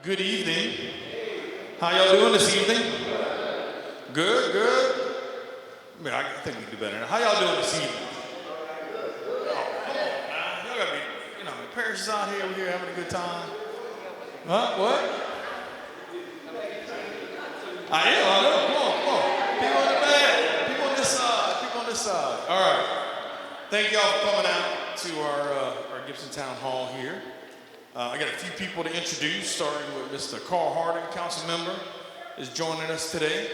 Good evening. How y'all doing this evening? Good, good. I think we can do better now. How y'all doing this evening? Oh, come on, man. Y'all gotta be, Paris is out here, we're here having a good time. Huh? What? I know. Come on. People in the back. People on this side. All right. Thank y'all for coming out to our Gibson Townhall here. I got a few people to introduce, starting with Mr. Carl Harding, council member, is joining us today.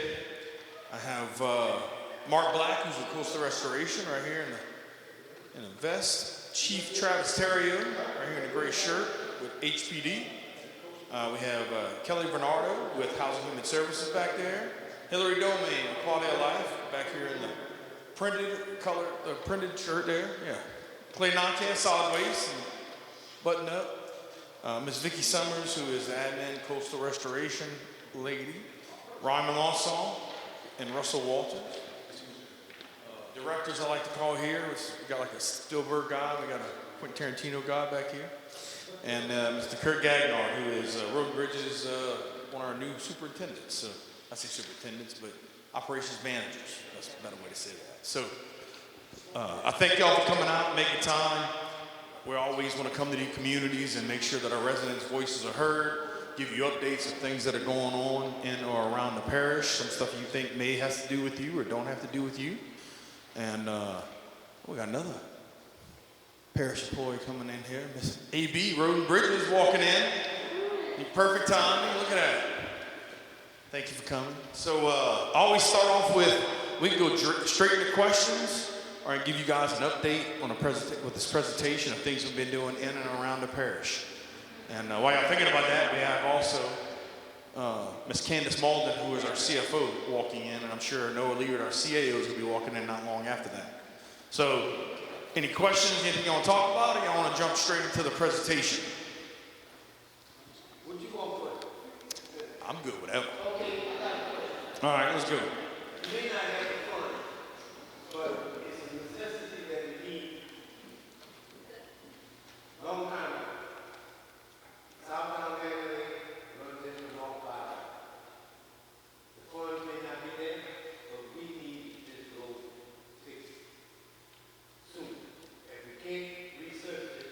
I have Mark Black, who's with Coastal Restoration, right here in the vest. Chief Travis Terrio, right here in the gray shirt with HPD. We have Kelly Bernardo with Housing and Human Services back there. Hillary Domain, Quality of Life, back here in the printed shirt there. Yeah. Clay Nancan, Solid Waste, and Button Up. Ms. Vicki Summers, who is admin, Coastal Restoration lady. Ryan Melanson and Russell Walters. Directors I like to call here. We got like a Spielberg guy. We got a Quentin Tarantino guy back here. And Mr. Kurt Gagnar, who is Road and Bridges, one of our new superintendents. So I say superintendents, but operations managers. That's a better way to say that. So I thank y'all for coming out and making time. We always want to come to these communities and make sure that our residents' voices are heard, give you updates of things that are going on in or around the parish, some stuff you think may have to do with you or don't have to do with you. And we got another parish employee coming in here. Miss A.B. Road and Bridges walking in. Perfect timing. Look at that. Thank you for coming. So I always start off with, we can go straight into questions or I give you guys an update on with this presentation of things we've been doing in and around the parish. And while you're thinking about that, we have also Ms. Candace Malden, who is our CFO, walking in, and I'm sure Noah Leeward, our CAO, will be walking in not long after that. So, any questions, anything you want to talk about, or you want to jump straight into the presentation? What you want to put? I'm good, whatever. Okay, all right, let's go. You may not have the fun, but it's a necessity that we need. Long time ago. Southbound Avenue runs into North Valley. The funds may not be there, but we need this road fixed soon. If we can't research it,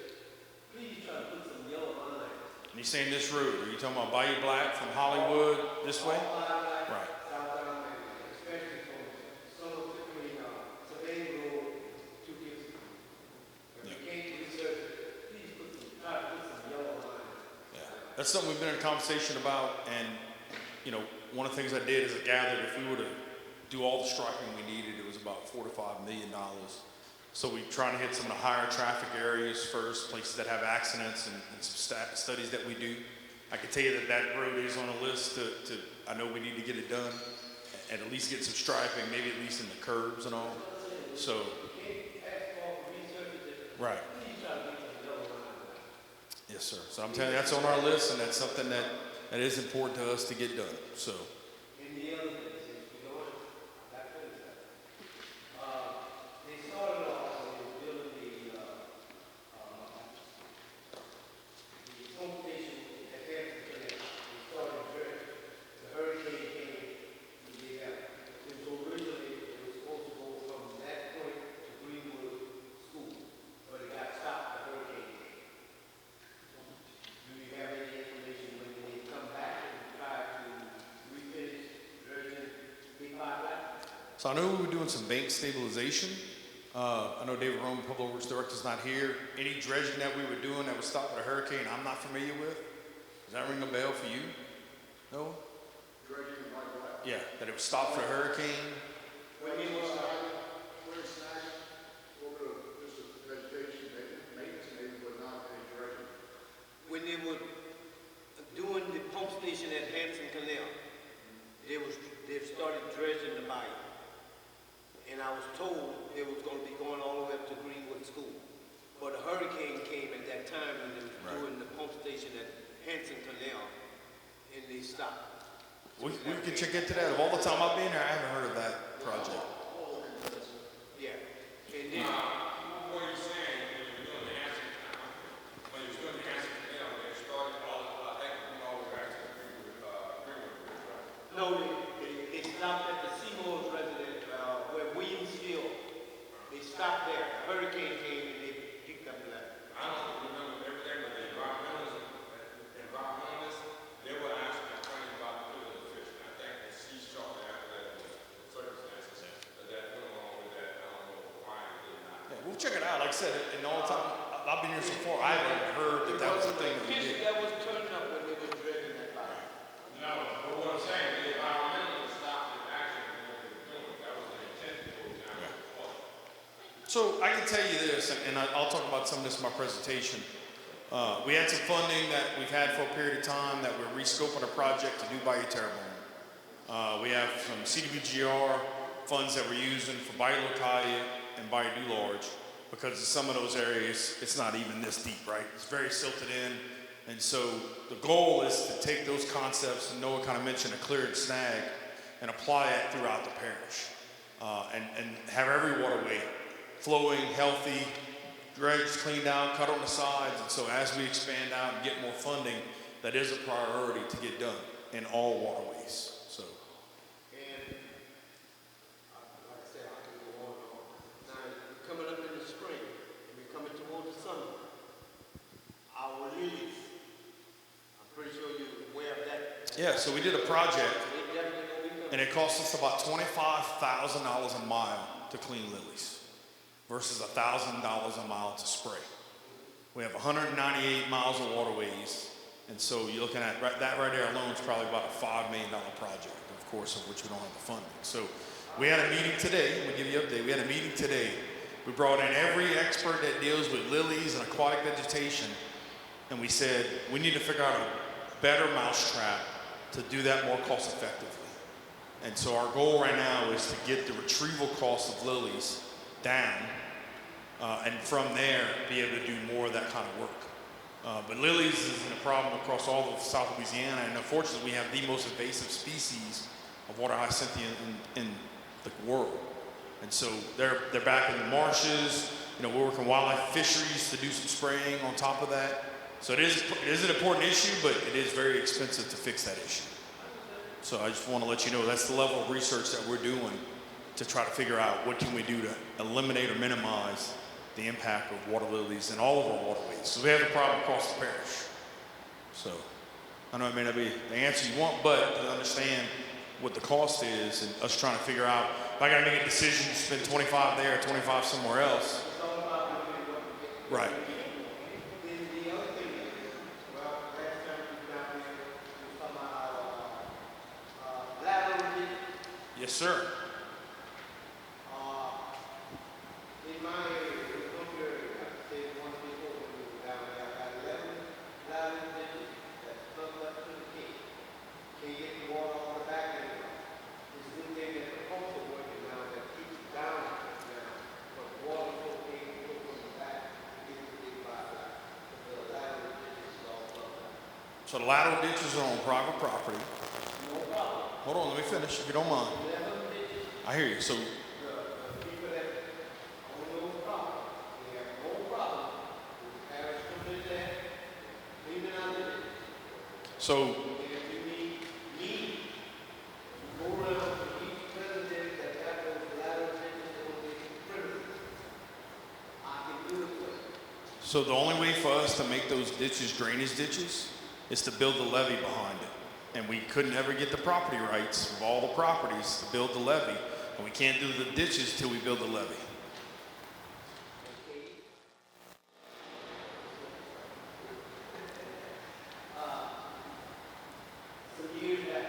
please try to put some yellow lines. And you're saying this route, are you talking about Bayou Black from Hollywood this way? Right. Southbound Avenue, especially from Savannah Road to Gibson. If we can't research it, please try to put some yellow lines. That's something we've been in a conversation about, and one of the things I did is I gathered if we were to do all the striping we needed, it was about $4 to $5 million. So we're trying to hit some of the higher traffic areas first, places that have accidents and some studies that we do. I can tell you that road is on a list I know we need to get it done and at least get some striping, maybe at least in the curbs and all. So, right. Yes, sir. So I'm telling you, that's on our list, and that's something that is important to us to get done. So. And the other thing is, they started off when they were building the pump station at Hampton. They started dredging. The hurricane came, and they got. It was supposed to go from that point to Greenwood School, but it got stopped. The hurricane came. Do you have any information when they come back and try to refinish dredging Big Pipeline? So I know we were doing some bank stabilization. I know David Rome, Public Works Director, is not here. Any dredging that we were doing that was stopped by a hurricane I'm not familiar with? Does that ring a bell for you? No? Dredging like what? Yeah, that it was stopped for a hurricane. When it was just vegetation maintenance, maybe, but not any dredging. When they were doing the pump station at Hanson Canal, they started dredging the bayou. And I was told it was going to be going all the way up to Greenwood School. But a hurricane came at that time when they were doing the pump station at Hanson Canal, and they stopped. We can check into that. Of all the time I've been here, I haven't heard of that project. Yeah. And then, What you're saying is you're doing the Hanson Canal. When you're doing the Hanson Canal, they started all the way back No, they stopped at the Seymour's residence, where Williams Field. They stopped there. A hurricane came and they picked up the levy. I don't remember everything, but the environmentalists, they were asking a claim about the fish. I think they ceased shortly after that was the circumstances that went along with that. I don't know why it did not. Yeah, we'll check it out. Like I said, in all the time I've been here so far, I haven't heard that that was a thing that we Fish did. that was turning up when they were dredging that line. No, but what I'm saying, the environmentalists stopped the action from what they were doing. That was the intent of what was happening before. So I can tell you this, and I'll talk about some of this in my presentation. We had some funding that we've had for a period of time that we're rescoping a project to do Bayou Terrebonne. We have some CDBGR funds that we're using for Bayou Locaya and Bayou Du Large, because in some of those areas, it's not even this deep, right? It's very silted in. And so the goal is to take those concepts, and Noah kind of mentioned a clear and snag, and apply it throughout the parish. And have every waterway flowing, healthy, dredged, cleaned out, cut on the sides. And so as we expand out and get more funding, that is a priority to get done in all waterways. So. And like I said, I can go on and on. Now, we're coming up in the spring, and we're coming toward the summer. Our lilies, I'm pretty sure you're aware of that. Yeah, so we did a project, They definitely gonna be coming. and it cost us about $25,000 a mile to clean lilies versus $1,000 a mile to spray. We have 198 miles of waterways, and so you're looking at that right there alone is probably about a $5 million project, of course, of which we don't have the funding. So we had a meeting today. We'll give you an update. We had a meeting today. We brought in every expert that deals with lilies and aquatic vegetation, and we said we need to figure out a better mousetrap to do that more cost effectively. And so our goal right now is to get the retrieval cost of lilies down, and from there be able to do more of that kind of work. But lilies isn't a problem across all of South Louisiana, and unfortunately we have the most invasive species of water hyacinthia in the world. And so they're back in the marshes. You know, we're working wildlife fisheries to do some spraying on top of that. So it is an important issue, but it is very expensive to fix that issue. So I just want to let you know that's the level of research that we're doing to try to figure out what can we do to eliminate or minimize the impact of water lilies in all of our waterways. So we have a problem across the parish. So I know it may not be the answer you want, but to understand what the cost is and us trying to figure out if I got to make a decision to spend 25 there, 25 somewhere else. Right. The other thing is, well, last time we were down there, we were talking about lateral. Yes, sir. In my area, it was one area, I said once before when we were down there, I got 11 lateral ditches that's plugged up to the key. Can't get the water on the back anymore. This new thing that the pumps are working now that keeps it down now, but water flow can't go from the back to get to the big pipeline. The lateral ditches is all plugged up. So the lateral ditches are on private property. No problem. Hold on, let me finish if you don't mind. 11 ditches. I hear you. So The people that own those properties, they have no problem with the parish coming in there, cleaning out the ditches. so And if you need me to go around to each resident that have those lateral ditches on their premises, I can do it for you. So the only way for us to make those ditches drainage ditches is to build the levee behind it. And we couldn't ever get the property rights of all the properties to build the levee. And we can't do the ditches till we build the levee. For years back,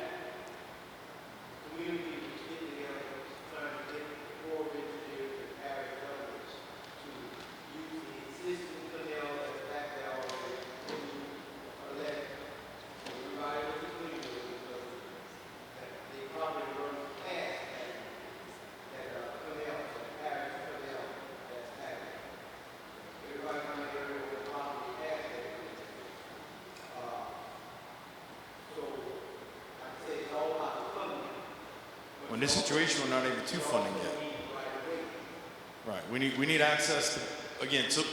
community was getting together, trying to get more engineers and parish governments to use the existing canal that's back there already to a levee. Everybody was agreeing with it, because they probably run past that canal, that parish canal that's back there. Everybody in the area was probably past that. So, like I say, it's all about the funding. When this situation, we're not even to funding yet. Right. We need access to, again, to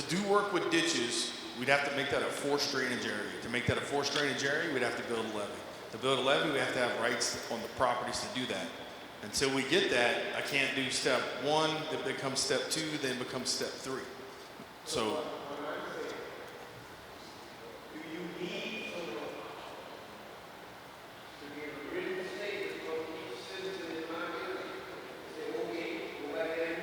do work with ditches, we'd have to make that a forced drainage area. To make that a forced drainage area, we'd have to build a levee. To build a levee, we have to have rights on the properties to do that. Until we get that, I can't do step 1, then becomes step 2, then becomes step 3. So, Do you need to get a written statement from each citizen in my county? Say, okay, go back there,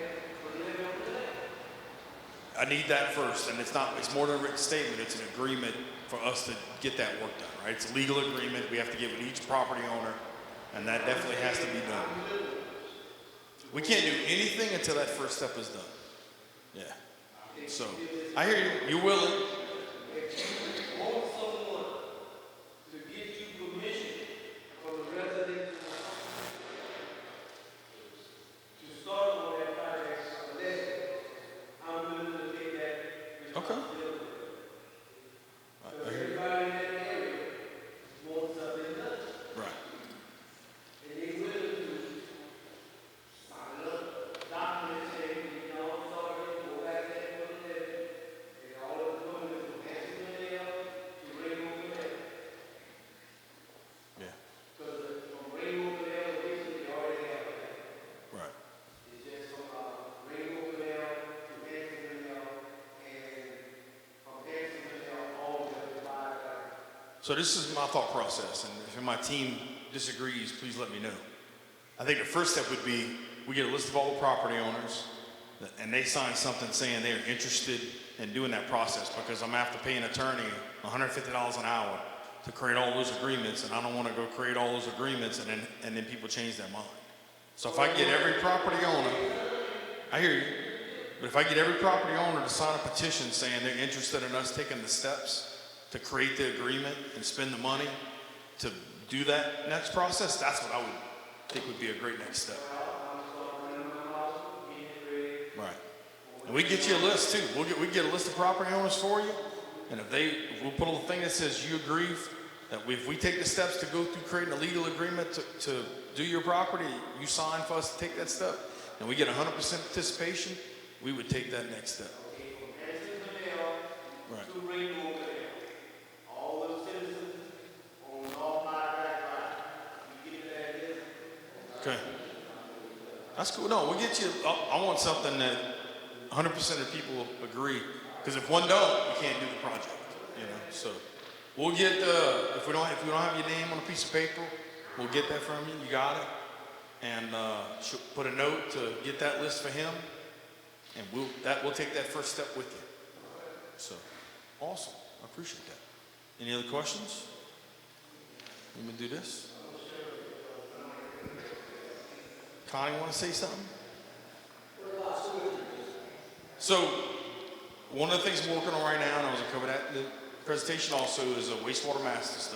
put a limit on that. I need that first, and it's more than a written statement, it's an agreement for us to get that work done, right? It's a legal agreement, we have to give it each property owner, and that definitely has to be done. We can't do anything until that first step is done. Yeah. So, I hear you, you're willing. If you want someone to get you permission from the residents to start on that project, I'm willing to take that responsibility. I hear you. Everybody in that area wants something done. Right. And they willing to sign up, documents saying, you know, sorry, go back there, put it there. And all of the women from Pennsylvania to Rainbow Canal. Yeah. Because from Rainbow Canal to Gibson, they already have that. Right. It's just from Rainbow Canal to Pennsylvania and from Pennsylvania all the way to Five Guys. So this is my thought process, and if my team disagrees, please let me know. I think the first step would be, we get a list of all the property owners, and they sign something saying they're interested in doing that process, because I'm gonna have to pay an attorney $150 an hour to create all those agreements, and I don't wanna go create all those agreements and then people change their mind. So if I get every property owner, I hear you, but if I get every property owner to sign a petition saying they're interested in us taking the steps to create the agreement and spend the money to do that next process, that's what I would think would be a great next step. Right. And we get you a list too. We get a list of property owners for you, and if we'll put a little thing that says you agree that if we take the steps to go through creating a legal agreement to do your property, you sign for us to take that step, and we get 100% participation, we would take that next step. Right. To Rainbow Canal. All the citizens on all Five Guys Drive. You get that list? Okay. That's cool. No, we'll get you. I want something that 100% of people agree. Because if one don't, we can't do the project. You know. So we'll get. If we don't have your name on a piece of paper, we'll get that from you. You got it. And she'll put a note to get that list for him, and we'll take that first step with you. So awesome. I appreciate that. Any other questions? Let me do this. Connie, want to say something? So, one of the things I'm working on right now, and I was going to cover that in the presentation also, is a wastewater master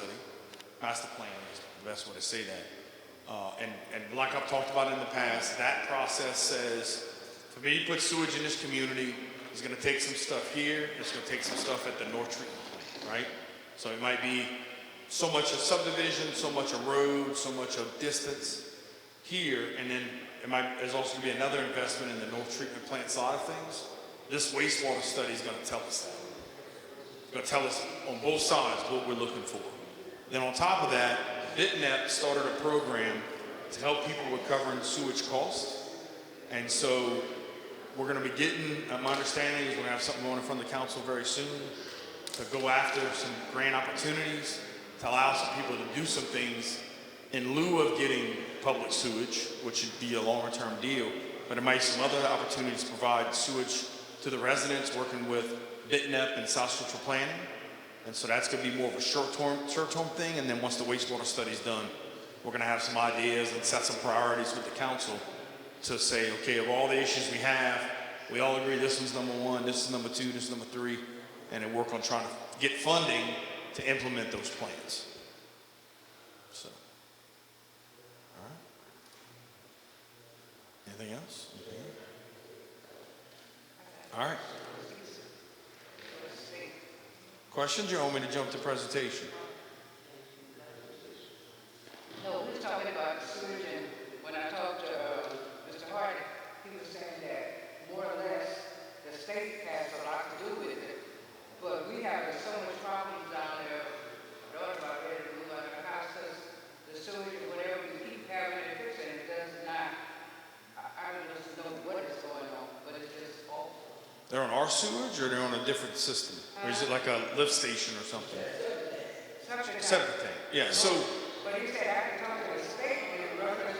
plan is the best way to say that. And like I've talked about in the past, that process says, for me to put sewage in this community, it's going to take some stuff here, it's going to take some stuff at the North Treatment Plant, right? So it might be so much of subdivision, so much of road, so much of distance here, and then there's also going to be another investment in the North Treatment Plant side of things. This wastewater study is going to tell us that. It's going to tell us on both sides what we're looking for. Then on top of that, BitNet started a program to help people with covering sewage costs. And so we're going to be getting, my understanding is we're going to have something going in front of the council very soon to go after some grant opportunities to allow some people to do some things in lieu of getting public sewage, which would be a longer-term deal. But there might be some other opportunities to provide sewage to the residents, working with BitNet and South Central Planning. And so that's going to be more of a short-term thing. And then once the wastewater study's done, we're going to have some ideas and set some priorities with the council to say, okay, of all the issues we have, we all agree this one's number 1, this is number 2, this is number 3, and then work on trying to get funding to implement those plans. So, all right. Anything else? All right. Questions, or you want me to jump to presentation? No, we was talking about sewage, and when I talked to Mr. Hardy, he was saying that more or less the state has a lot to do with it, but we have so much problems down there. My daughter about ready to move out of the house because They're on our sewage or they're on a different system? Or is it like a lift station or something? Septic tank. Yeah, so, But he said I can talk to the state in reference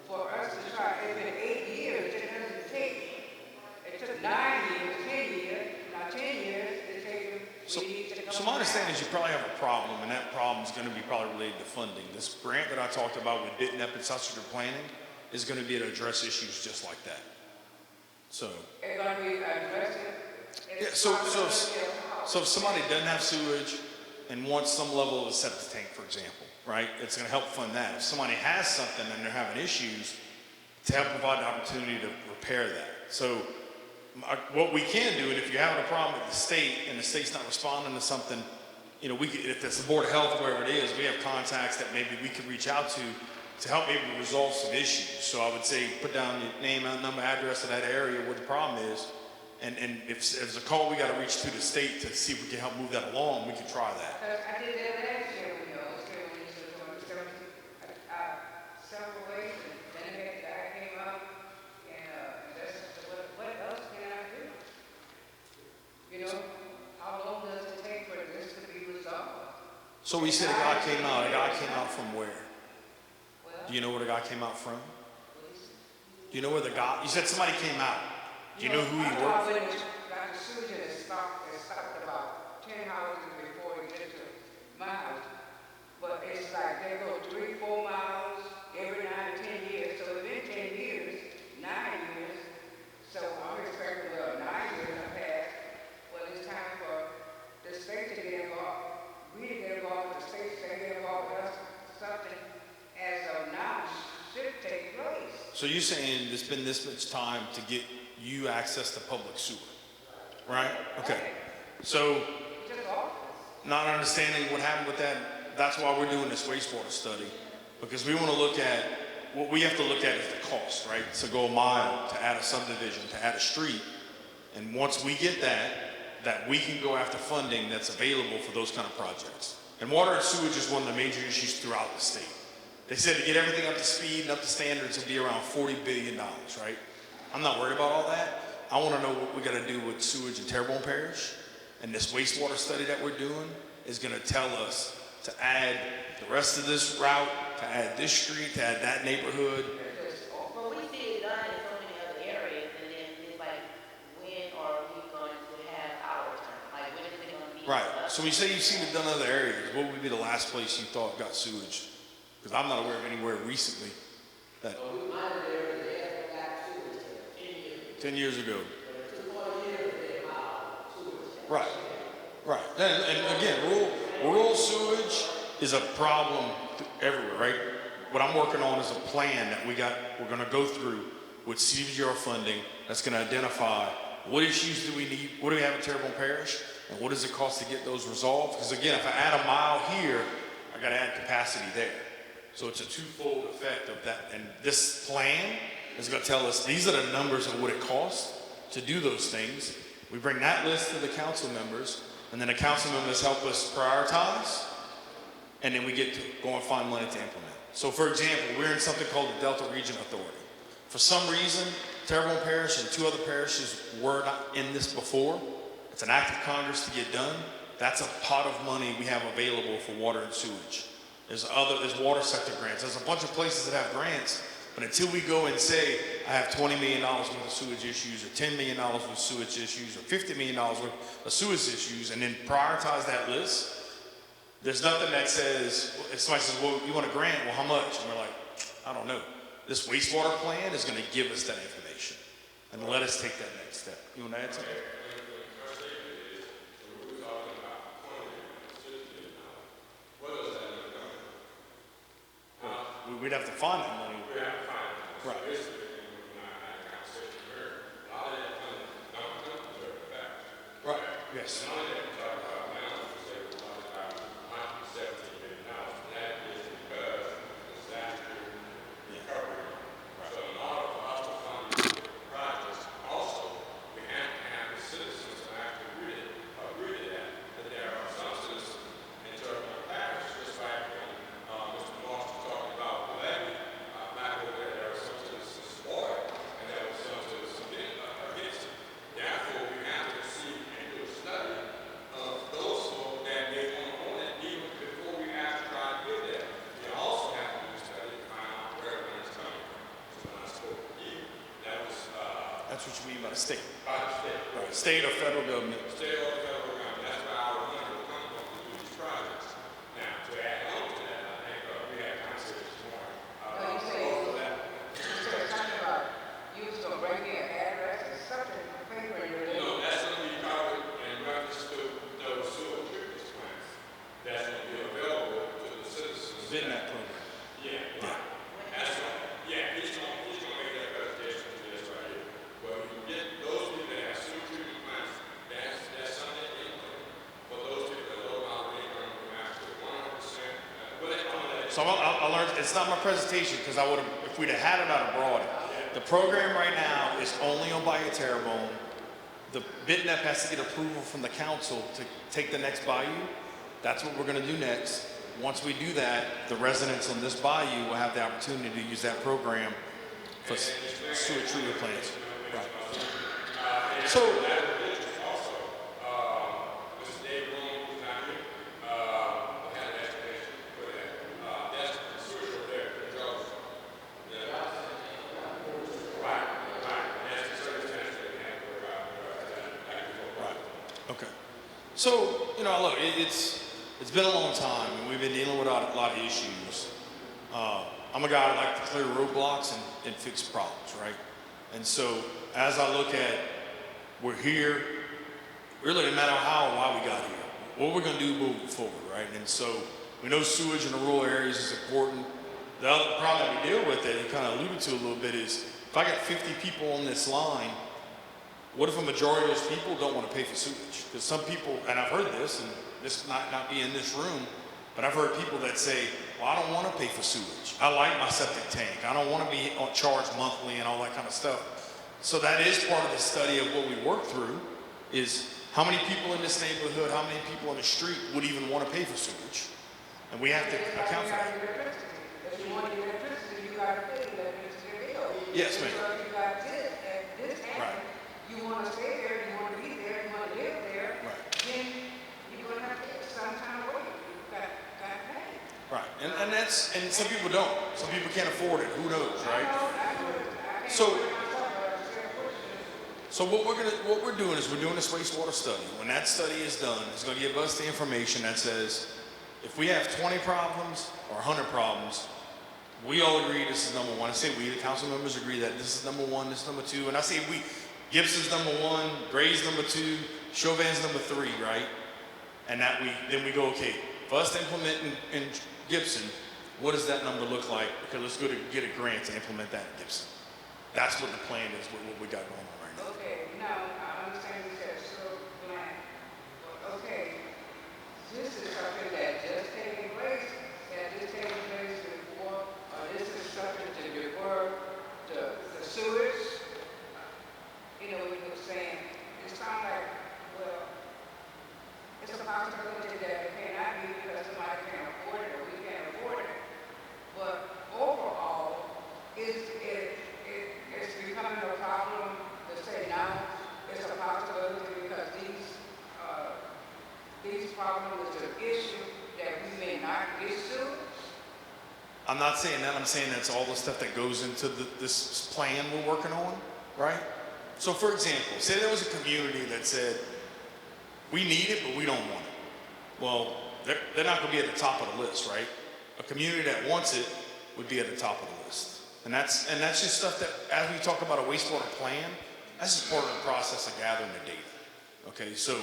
for us to try, it's been 8 years, it doesn't take, it took 9 years, 10 years, now 10 years, it takes, we need to come so my understanding back. is you probably have a problem, and that problem is gonna be probably related to funding. This grant that I talked about with Ditnep and Suster Planning is gonna be to address issues just like that. So, It's gonna be addressing. yeah, so if somebody doesn't have sewage and wants some level of a septic tank, for example, right? It's gonna help fund that. If somebody has something and they're having issues, to help provide the opportunity to repair that. So what we can do, and if you're having a problem with the state and the state's not responding to something, you know, if it's the Board of Health, wherever it is, we have contacts that maybe we can reach out to help maybe resolve some issues. So I would say put down your name, number, address of that area where the problem is. And if there's a call we got to reach to the state to see if we can help move that along, we can try that. Because I did that last year when I was here, when you said, several ways, and then the guy came up, and that's, what else can I do? You know, how long does it take for this to be resolved? So we said a guy came out. A guy came out from where? Well, Do you know where the guy came out from? Do you know where the guy? You said somebody came out. Do you know who he worked for? Got the sewage and it stopped about 10 houses before it gets to my house. But it's like they go 3, 4 miles every 9 to 10 years. So within 10 years, 9 years. So I'm expecting, 9 years have passed. Well, it's time for the state to get involved. We to get involved, the state to get involved with us. Something as of now should take place. So you're saying there's been this much time to get you access to public sewer, right? Okay. So, Just office. not understanding what happened with that, that's why we're doing this wastewater study, because we want to look at, what we have to look at is the cost, right? To go a mile, to add a subdivision, to add a street, and once we get that we can go after funding that's available for those kind of projects. And water and sewage is one of the major issues throughout the state. They said to get everything up to speed and up to standards, it'd be around $40 billion, right? I'm not worried about all that. I want to know what we got to do with sewage in Terrebonne Parish. And this wastewater study that we're doing is going to tell us to add the rest of this route, to add this street, to add that neighborhood. But we see it done in so many other areas, and then it's like, when are we going to have our turn? Like, when is it going to be? Right. So when you say you've seen it done in other areas, what would be the last place you thought got sewage? Because I'm not aware of anywhere recently that. 10 years ago. Right, right. And again, rural sewage is a problem everywhere, right? What I'm working on is a plan that we're going to go through with CDBG funding that's going to identify what issues do we need, what do we have in Terrebonne Parish, and what does it cost to get those resolved? Because again, if I add a mile here, I got to add capacity there. So it's a twofold effect of that. And this plan is going to tell us these are the numbers of what it costs to do those things. We bring that list to the council members, and then the council members help us prioritize, and then we get to go and find money to implement. So for example, we're in something called the Delta Region Authority. For some reason, Terrebonne Parish and 2 other parishes were not in this before. It's an act of Congress to get done. That's a pot of money we have available for water and sewage. There's water sector grants. There's a bunch of places that have grants. But until we go and say, I have $20 million worth of sewage issues, or $10 million worth of sewage issues, or $50 million worth of sewage issues, and then prioritize that list, there's nothing that says, if somebody says, well, you want a grant, well, how much? And we're like, I don't know. This wastewater plan is going to give us that information and let us take that next step. You want to add something? We'd have to find that money. Right. Right. Yes. state. by the state. Right. State or federal government. State or federal government, that's where our money will come from to do these projects. Now, to add on to that, I think we had a conversation this morning. No, you said, Also that, you said something about you was gonna bring me an address or something, a paper in your you know, that's going to be covered in reference to those sewer treatment plants. That's going to be available to the citizens. Been that program. Yeah, right. That's right. Yeah, he's going to make that presentation to this right here. But when you get those people that have sewer treatment plants, that's something income. For those people that low amount of income, we have to 100%. So I'll learn. It's not my presentation because I would have, if we'd have had it, I'd have brought it. The program right now is only on Bayou Terrebonne. The BitNep has to get approval from the council to take the next bayou. That's what we're going to do next. Once we do that, the residents on this bayou will have the opportunity to use that program for sewer treatment plants. Right. So, Also, Mr. Dave Bloom, who's not here, had an explanation for that. That's the sewer over there, the Jones. Right. That's the circumstance that we have to work out. right. Okay. So, look, it's been a long time, and we've been dealing with a lot of issues. I'm a guy that likes to clear roadblocks and fix problems, right? And so, as I look at, we're here, really no matter how or why we got here, what we're going to do moving forward, right? And so, we know sewage in the rural areas is important. The other problem that we deal with that you kind of alluded to a little bit is, if I got 50 people on this line, what if a majority of those people don't want to pay for sewage? Because some people, and I've heard this, and this might not be in this room, but I've heard people that say, well, I don't want to pay for sewage. I like my septic tank. I don't want to be charged monthly and all that kind of stuff. So that is part of the study of what we work through, is how many people in this neighborhood, how many people on the street would even want to pay for sewage? And we have to account for that. If you want electricity, you gotta pay the electricity bill. Yes, ma'am. So if you got this, and this Right. happens, you wanna stay there, you wanna be there, you wanna live there, Right. then you're gonna have to get some kind of way. You got to pay. Right. And that's, and some people don't. Some people can't afford it. Who knows, right? I can't So- put it myself, but I'm saying, So what we're doing is we're doing this wastewater study. When that study is done, it's going to give us the information that says, if we have 20 problems or 100 problems, we all agree this is number one. I say we, the council members agree that this is number one, this is number two. And I say we, Gibson's number one, Gray's number two, Chauvin's number three, right? And then we go, okay, for us to implement in Gibson, what does that number look like? Because let's go to get a grant to implement that in Gibson. That's what the plan is, what we got going on right now. okay, now, I understand you said so blank, but okay, this is something that just taking place, that just taking place before, or this is something to defer the sewage? You know, you were saying, it sounds like, well, it's a possibility that it may not be because somebody can't afford it or we can't afford it. But overall, it's becoming a problem to say now it's a possibility because these problems is an issue that we may not get to. I'm not saying that. I'm saying that's all the stuff that goes into this plan we're working on, right? So, for example, say there was a community that said, we need it, but we don't want it. Well, they're not going to be at the top of the list, right? A community that wants it would be at the top of the list. And that's just stuff that, as we talk about a wastewater plan, that's just part of the process of gathering the data. Okay, so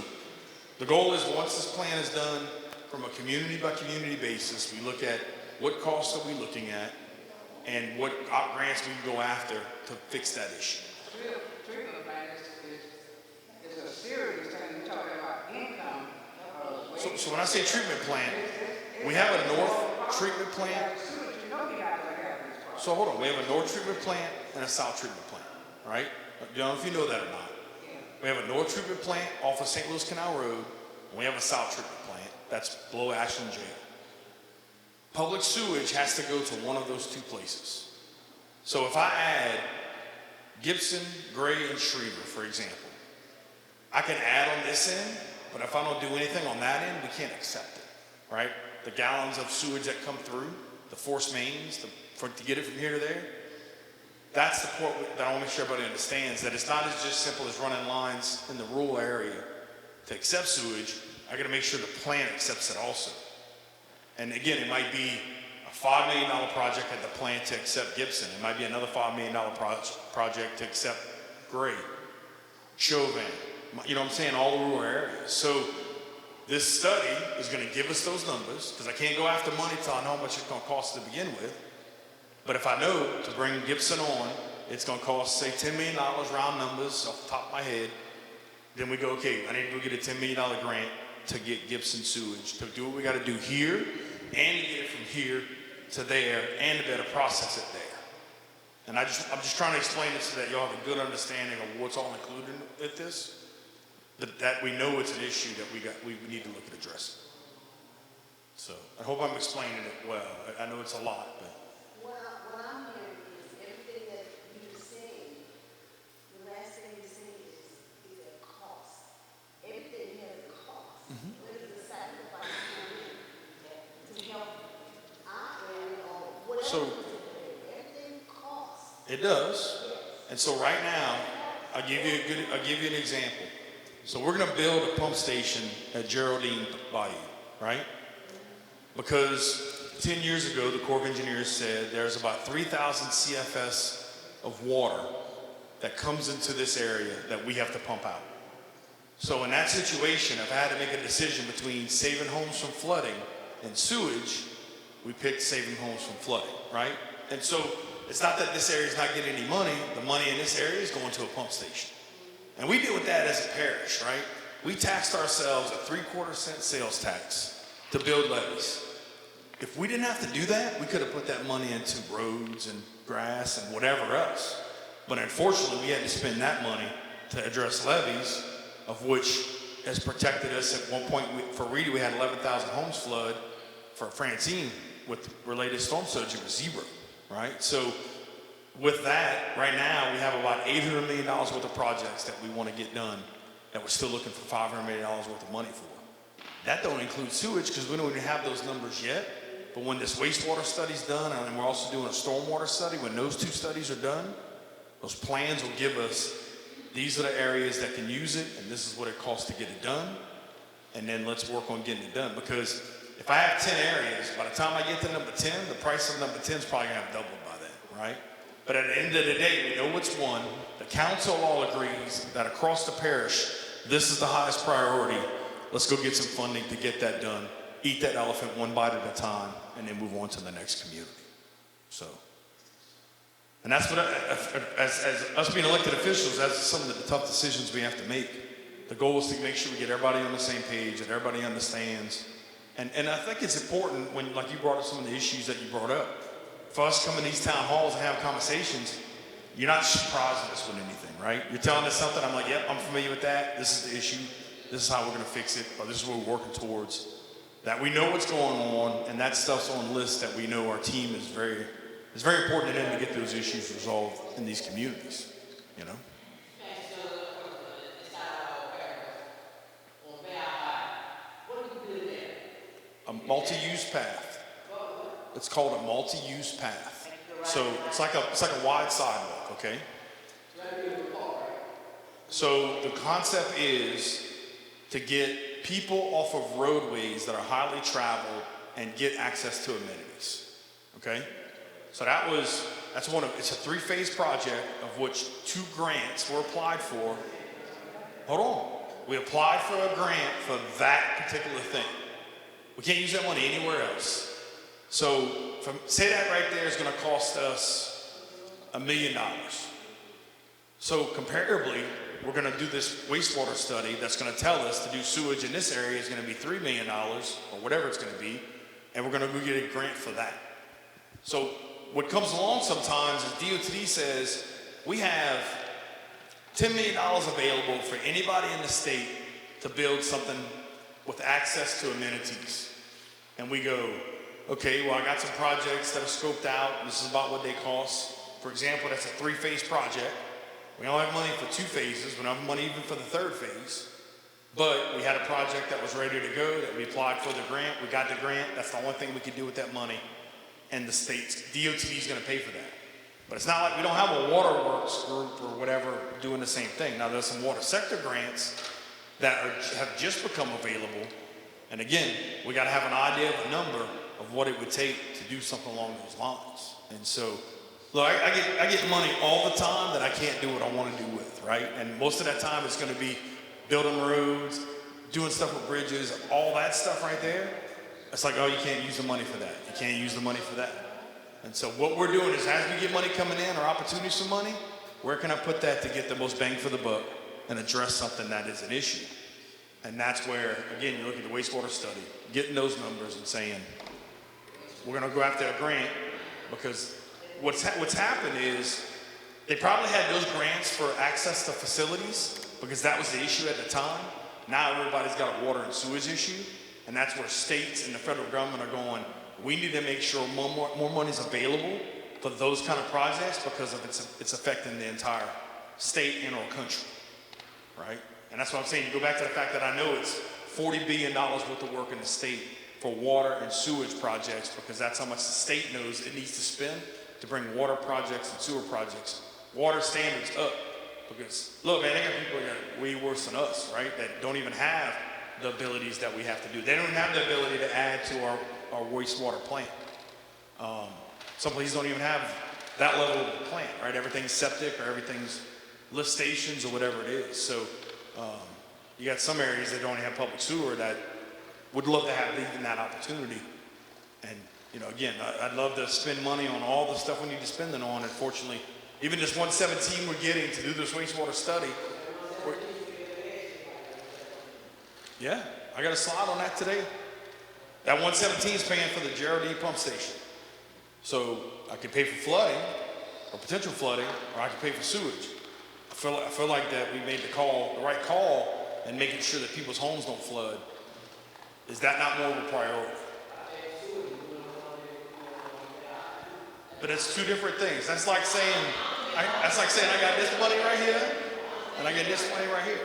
the goal is once this plan is done, from a community by community basis, we look at what costs are we looking at and what grants we can go after to fix that issue. Treatment plant is a serious thing. You're talking about income. So when I say treatment plant, we have a north treatment plant. You know you have to have these problems. So hold on, we have a north treatment plant and a south treatment plant, right? I don't know if you know that or not. We have a north treatment plant off of St. Louis Canal Road, and we have a south treatment plant that's below Ashland Jail. Public sewage has to go to one of those two places. So if I add Gibson, Gray, and Schriever, for example, I can add on this end, but if I don't do anything on that end, we can't accept it, right? The gallons of sewage that come through, the force mains, to get it from here to there, That's the part that I want to make sure everybody understands, that it's not as just simple as running lines in the rural area to accept sewage. I got to make sure the plant accepts it also. And again, it might be a $5 million project at the plant to accept Gibson. It might be another $5 million project to accept Gray, Chauvin, you know what I'm saying, all the rural areas. So this study is going to give us those numbers, because I can't go after money till I know how much it's going to cost to begin with. But if I know to bring Gibson on, it's going to cost, say, $10 million, round numbers off the top of my head, then we go, okay, I need to go get a $10 million grant to get Gibson sewage, to do what we got to do here, and to get it from here to there, and to be able to process it there. And I'm just trying to explain it so that y'all have a good understanding of what's all included with this, that we know it's an issue that we need to look at addressing. So I hope I'm explaining it well. I know it's a lot, but. What I'm hearing is everything that you're saying, the last thing you're saying is a cost. Everything has a cost. What is the sacrifice to help our area or whatever? So Everything costs. it does. And so right now, I'll give you an example. So we're going to build a pump station at Geraldine Bayou, right? Because 10 years ago, the Corps of Engineers said there's about 3,000 CFS of water that comes into this area that we have to pump out. So in that situation, if I had to make a decision between saving homes from flooding and sewage, we picked saving homes from flooding, right? And so it's not that this area is not getting any money. The money in this area is going to a pump station. And we deal with that as a parish, right? We taxed ourselves a 3/4 cent sales tax to build levees. If we didn't have to do that, we could have put that money into roads and grass and whatever else. But unfortunately, we had to spend that money to address levees, of which has protected us. At one point, for Reedy, we had 11,000 homes flood. For Francine, with related storm surge, it was 0, right? So with that, right now, we have about $800 million worth of projects that we want to get done that we're still looking for $500 million worth of money for. That don't include sewage, because we don't even have those numbers yet. But when this wastewater study's done, and we're also doing a stormwater study, when those two studies are done, those plans will give us, these are the areas that can use it, and this is what it costs to get it done. And then let's work on getting it done. Because if I have 10 areas, by the time I get to number 10, the price of number 10 is probably going to have doubled by then, right? But at the end of the day, we know what's one. The council all agrees that across the parish, this is the highest priority. Let's go get some funding to get that done. Eat that elephant one bite at a time, and then move on to the next community. So, and that's what, as us being elected officials, that's some of the tough decisions we have to make. The goal is to make sure we get everybody on the same page, that everybody understands. And I think it's important when, like you brought up some of the issues that you brought up, for us coming to these town halls and have conversations, you're not surprising us with anything, right? You're telling us something, I'm like, yep, I'm familiar with that. This is the issue. This is how we're going to fix it, or this is what we're working towards. That we know what's going on, and that stuff's on lists that we know our team is very important to them to get those issues resolved in these communities, you know? A multi-use path. It's called a multi-use path. So it's like a wide sidewalk, okay? So the concept is to get people off of roadways that are highly traveled and get access to amenities, okay? So it's a 3-phase project of which 2 grants were applied for. Hold on. We applied for a grant for that particular thing. We can't use that money anywhere else. So say that right there is going to cost us $1 million. So comparably, we're going to do this wastewater study that's going to tell us to do sewage in this area is going to be $3 million or whatever it's going to be, and we're going to go get a grant for that. So what comes along sometimes is DOT says we have $10 million available for anybody in the state to build something with access to amenities. And we go, okay, well, I got some projects that are scoped out. This is about what they cost. For example, that's a 3-phase project. We don't have money for 2 phases. We don't have money even for the 3rd phase. But we had a project that was ready to go, that we applied for the grant. We got the grant. That's the only thing we could do with that money. And the state's DOT is going to pay for that. But it's not like we don't have a waterworks group or whatever doing the same thing. Now there's some water sector grants that have just become available. And again, we got to have an idea of a number of what it would take to do something along those lines. And so, look, I get money all the time that I can't do what I want to do with, right? And most of that time it's going to be building roads, doing stuff with bridges, all that stuff right there. It's like, oh, you can't use the money for that. You can't use the money for that. And so what we're doing is as we get money coming in or opportunities for money, where can I put that to get the most bang for the buck and address something that is an issue? And that's where, again, you look at the wastewater study, getting those numbers and saying, we're going to go after a grant, because what's happened is they probably had those grants for access to facilities because that was the issue at the time. Now everybody's got a water and sewage issue, and that's where states and the federal government are going, we need to make sure more money is available for those kind of projects because of it's affecting the entire state and or country, right? And that's what I'm saying. You go back to the fact that I know it's $40 billion worth of work in the state for water and sewage projects, because that's how much the state knows it needs to spend to bring water projects and sewer projects, water standards up. Because look, man, they got people that are way worse than us, right? That don't even have the abilities that we have to do. They don't have the ability to add to our wastewater plant. Some places don't even have that level of plant, right? Everything's septic or everything's lift stations or whatever it is. So you got some areas that don't have public sewer that would love to have even that opportunity. And, you know, again, I'd love to spend money on all the stuff we need to spend it on. Unfortunately, even this 117 we're getting to do this wastewater study. Yeah, I got a slide on that today. That 117 is paying for the Geraldine pump station. So I could pay for flooding or potential flooding, or I could pay for sewage. I feel like that we made the right call in making sure that people's homes don't flood. Is that not more of a priority? But it's two different things. That's like saying I got this money right here, and I get this money right here.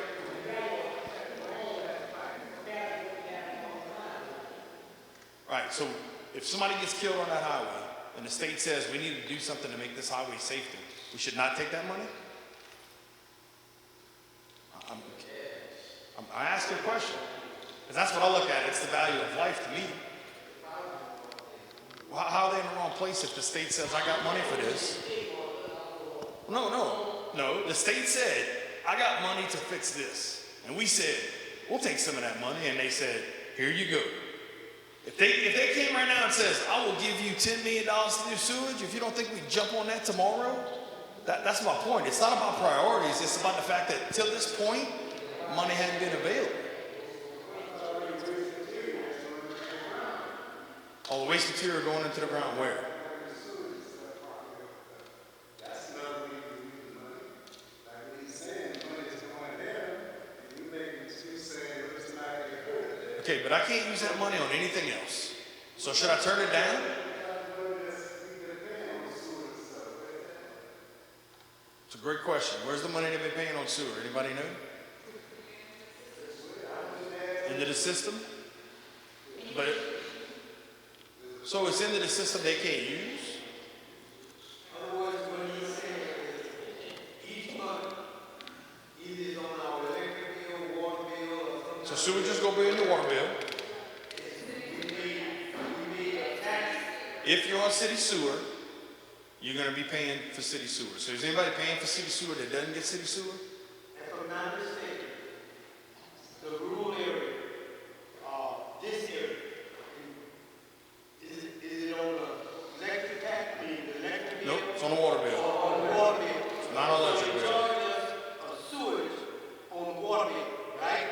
Right, so if somebody gets killed on that highway, and the state says we need to do something to make this highway safer, we should not take that money? I ask you a question, because that's what I look at. It's the value of life to me. Well, how are they in the wrong place if the state says, I got money for this? No. The state said, I got money to fix this. And we said, we'll take some of that money. And they said, here you go. If they came right now and says, I will give you $10 million to do sewage, if you don't think we jump on that tomorrow, that's my point. It's not about priorities. It's about the fact that till this point, money hadn't been available. All the waste material going into the ground where? That's another way to use the money. Like when he's saying money is going there, and you making you saying it's not getting hurt. Okay, but I can't use that money on anything else. So should I turn it down? It's a great question. Where's the money they've been paying on sewer? Anybody know? Into the system? But so it's into the system they can't use? Otherwise, what he's saying is each month, either it's on our electric bill, water bill, or something. So sewage is going to be in the water bill. We need a tax. If you're on city sewer, you're going to be paying for city sewer. So is anybody paying for city sewer that doesn't get city sewer? If I'm not mistaken, the rural area, this area, is it on the electric tax, the electric bill? Nope, it's on the water bill. On the water bill. It's not on electric They bill. charge us a sewage on the water bill, right?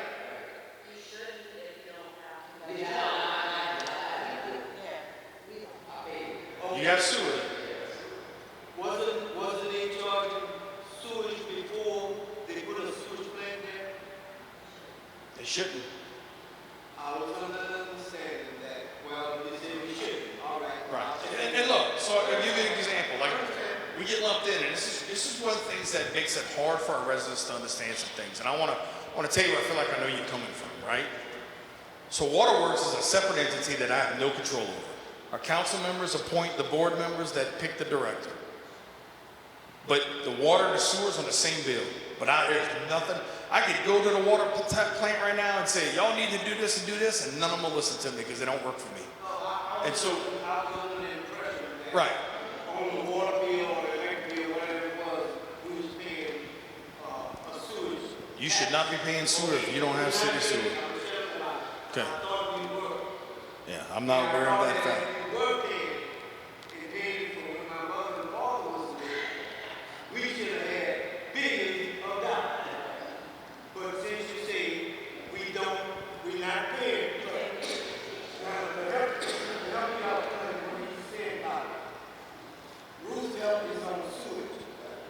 You have sewer. Wasn't they charging sewage before they put a sewage plant there? They shouldn't. I was under the understanding that, well, they said we shouldn't, all right. Right. And look, so I'll give you an example. Like, we get lumped in, and this is one of the things that makes it hard for our residents to understand some things. And I want to tell you where I feel like I know you're coming from, right? So Waterworks is a separate entity that I have no control over. Our council members appoint the board members that pick the director. But the water and the sewer's on the same bill. But there's nothing. I could go to the water plant right now and say, y'all need to do this, and none of them will listen to me because they don't work for me. And so, I was under the impression that right. on the water bill or the electric bill, whatever it was, we was paying a sewage. You should not be paying sewer if you don't have city sewer. Okay. I thought we were. Yeah, I'm not aware of that fact. We were paying, and then for when my mother and father was there, we should have had billions of dollars. But since you say we're not paying, now the help y'all plan what you said about it. Roosevelt is on sewage.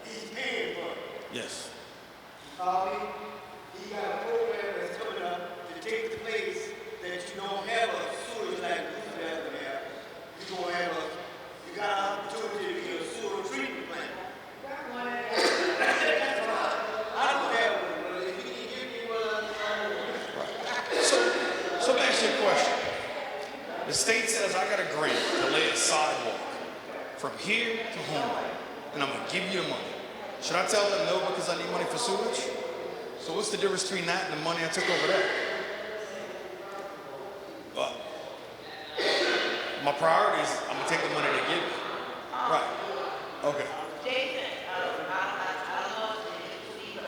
He's paying for it. Yes. He got a program that's coming up to take the place that you don't have a sewage like Roosevelt would have. You got an opportunity to be a sewer treatment plant. I don't have one, but if you can give me one, So let me ask you a question. The state says I got a grant to lay a sidewalk from here to home, and I'm gonna give you the money. Should I tell them no because I need money for sewage? So what's the difference between that and the money I took over there? My priority is I'm gonna take the money they give me. Right. Okay. Jason, I don't know if you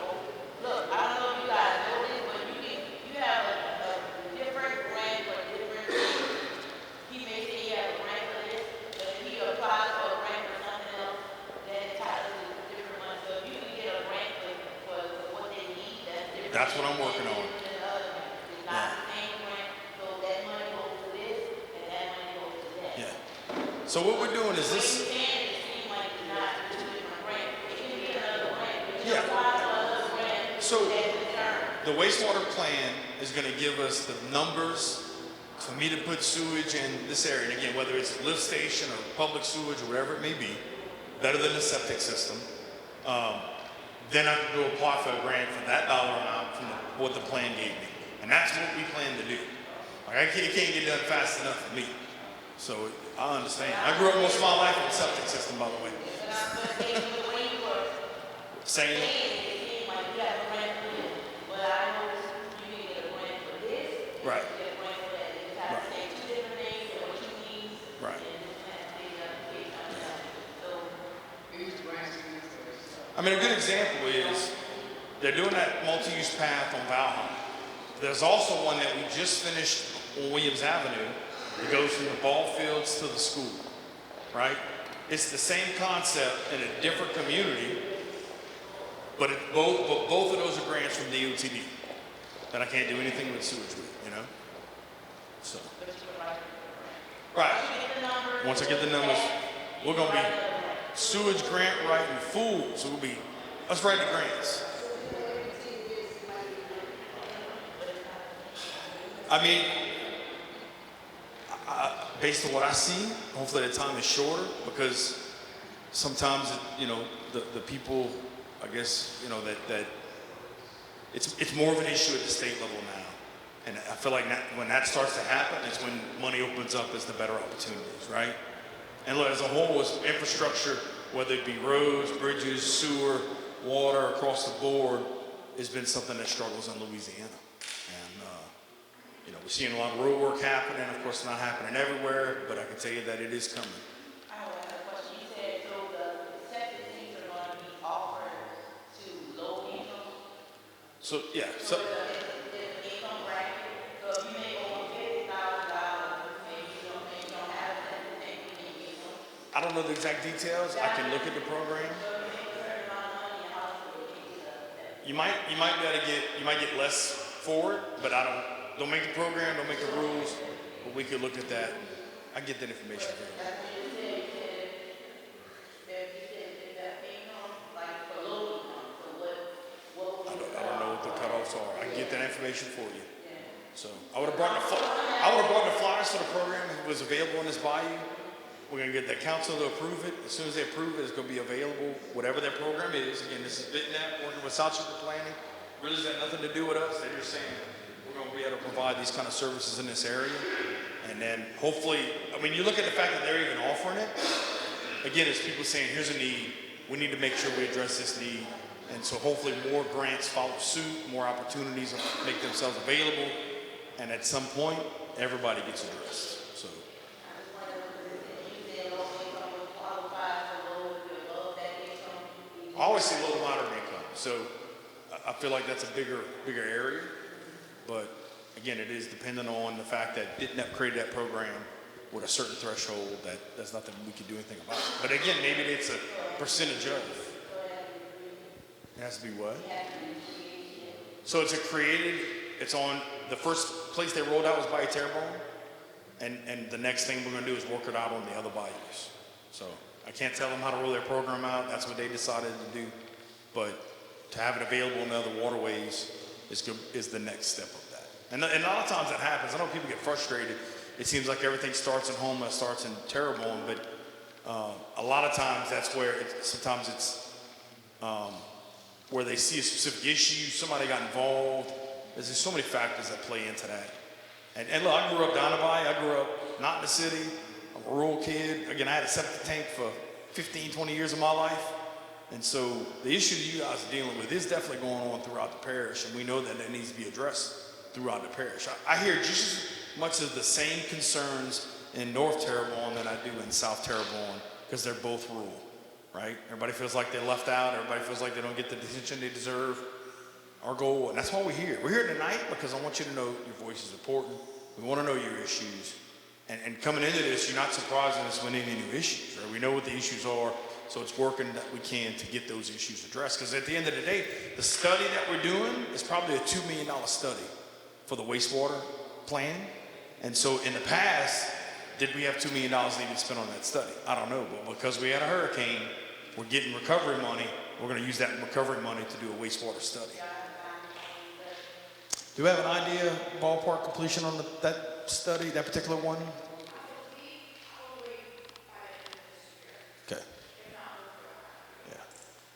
look, I don't know if you guys know this, but you have a different grant for different things. He may say he has a grant for this, but if he applies for a grant for something else, then it's tied to different money. So if you can get a grant for what they need, that's different. That's what I'm working on. It's not the same grant, so that money goes to this, and that money goes to that. Yeah. So what we're doing is this. Yeah. So the wastewater plan is going to give us the numbers for me to put sewage in this area. And again, whether it's lift station or public sewage or whatever it may be, better than the septic system. Then I can go apply for a grant for that dollar amount from what the plan gave me. And that's what we plan to do. Like it can't get done fast enough for me. So I understand. I grew up most of my life in the septic system, by the way. Saying right. Right. I mean, a good example is they're doing that multi-use path on Valhalla. There's also one that we just finished on Williams Avenue. It goes from the ball fields to the school, right? It's the same concept in a different community, but both of those are grants from DOTD that I can't do anything with sewage with, you know? So. Right. Once I get the numbers, we're gonna be sewage grant writing fools. So let's write the grants. I mean, based on what I see, hopefully the time is shorter because sometimes, the people, I guess, that it's more of an issue at the state level now. And I feel like when that starts to happen, it's when money opens up as the better opportunities, right? And look, as a whole, as infrastructure, whether it be roads, bridges, sewer, water, across the board, has been something that struggles in Louisiana. And, we're seeing a lot of road work happening. Of course, it's not happening everywhere, but I can tell you that it is coming. I have a question. You said, so the septic things are going to be offered to low income? So, yeah. So there's an income bracket. So if you make over $50,000, maybe you don't have a septic tank, you can get some. I don't know the exact details. I can look at the program. So if you make a certain amount of money in a house, you can get a You might be able to get less for it, but don't make the program, don't make the rules, but we could look at that. I get that information for you. That's what you said. You said that income, like for low income. So what would I don't know what the cutoffs are. I can get that information for you. So I would have brought the flyers for the program if it was available in this bayou. We're gonna get the council to approve it. As soon as they approve it, it's gonna be available, whatever their program is. Again, this is BitNet working with South Central Planning. Really has got nothing to do with us. They're just saying we're gonna be able to provide these kind of services in this area. And then hopefully, you look at the fact that they're even offering it. Again, it's people saying, here's a need, we need to make sure we address this need. And so hopefully more grants follow suit, more opportunities make themselves available, and at some point, everybody gets addressed. So. I always say low to moderate income. So I feel like that's a bigger area. But again, it is dependent on the fact that didn't have created that program with a certain threshold that there's nothing we can do anything about. But again, maybe it's a percentage of. It has to be what? So it's on, the first place they rolled out was by Terrebonne. And the next thing we're going to do is work it out on the other bayous. So I can't tell them how to roll their program out. That's what they decided to do. But to have it available in other waterways is the next step of that. And a lot of times that happens. I know people get frustrated. It seems like everything starts in Houma, starts in Terrebonne, but a lot of times that's where sometimes it's where they see a specific issue, somebody got involved. There's just so many factors that play into that. And look, I grew up down the bay. I grew up not in the city. I'm a rural kid. Again, I had a septic tank for 15, 20 years of my life. And so the issue that you guys are dealing with is definitely going on throughout the parish, and we know that needs to be addressed throughout the parish. I hear just as much of the same concerns in North Terrebonne that I do in South Terrebonne, because they're both rural, right? Everybody feels like they're left out. Everybody feels like they don't get the attention they deserve. Our goal, and that's why we're here. We're here tonight because I want you to know your voice is important. We want to know your issues. And coming into this, you're not surprising us with any new issues, right? We know what the issues are, so it's working that we can to get those issues addressed. Because at the end of the day, the study that we're doing is probably a $2 million study for the wastewater plan. And so in the past, did we have $2 million needed to spend on that study? I don't know, but because we had a hurricane, we're getting recovery money. We're going to use that recovery money to do a wastewater study. Do we have an idea, ballpark completion on that study, that particular one? Okay. Yeah.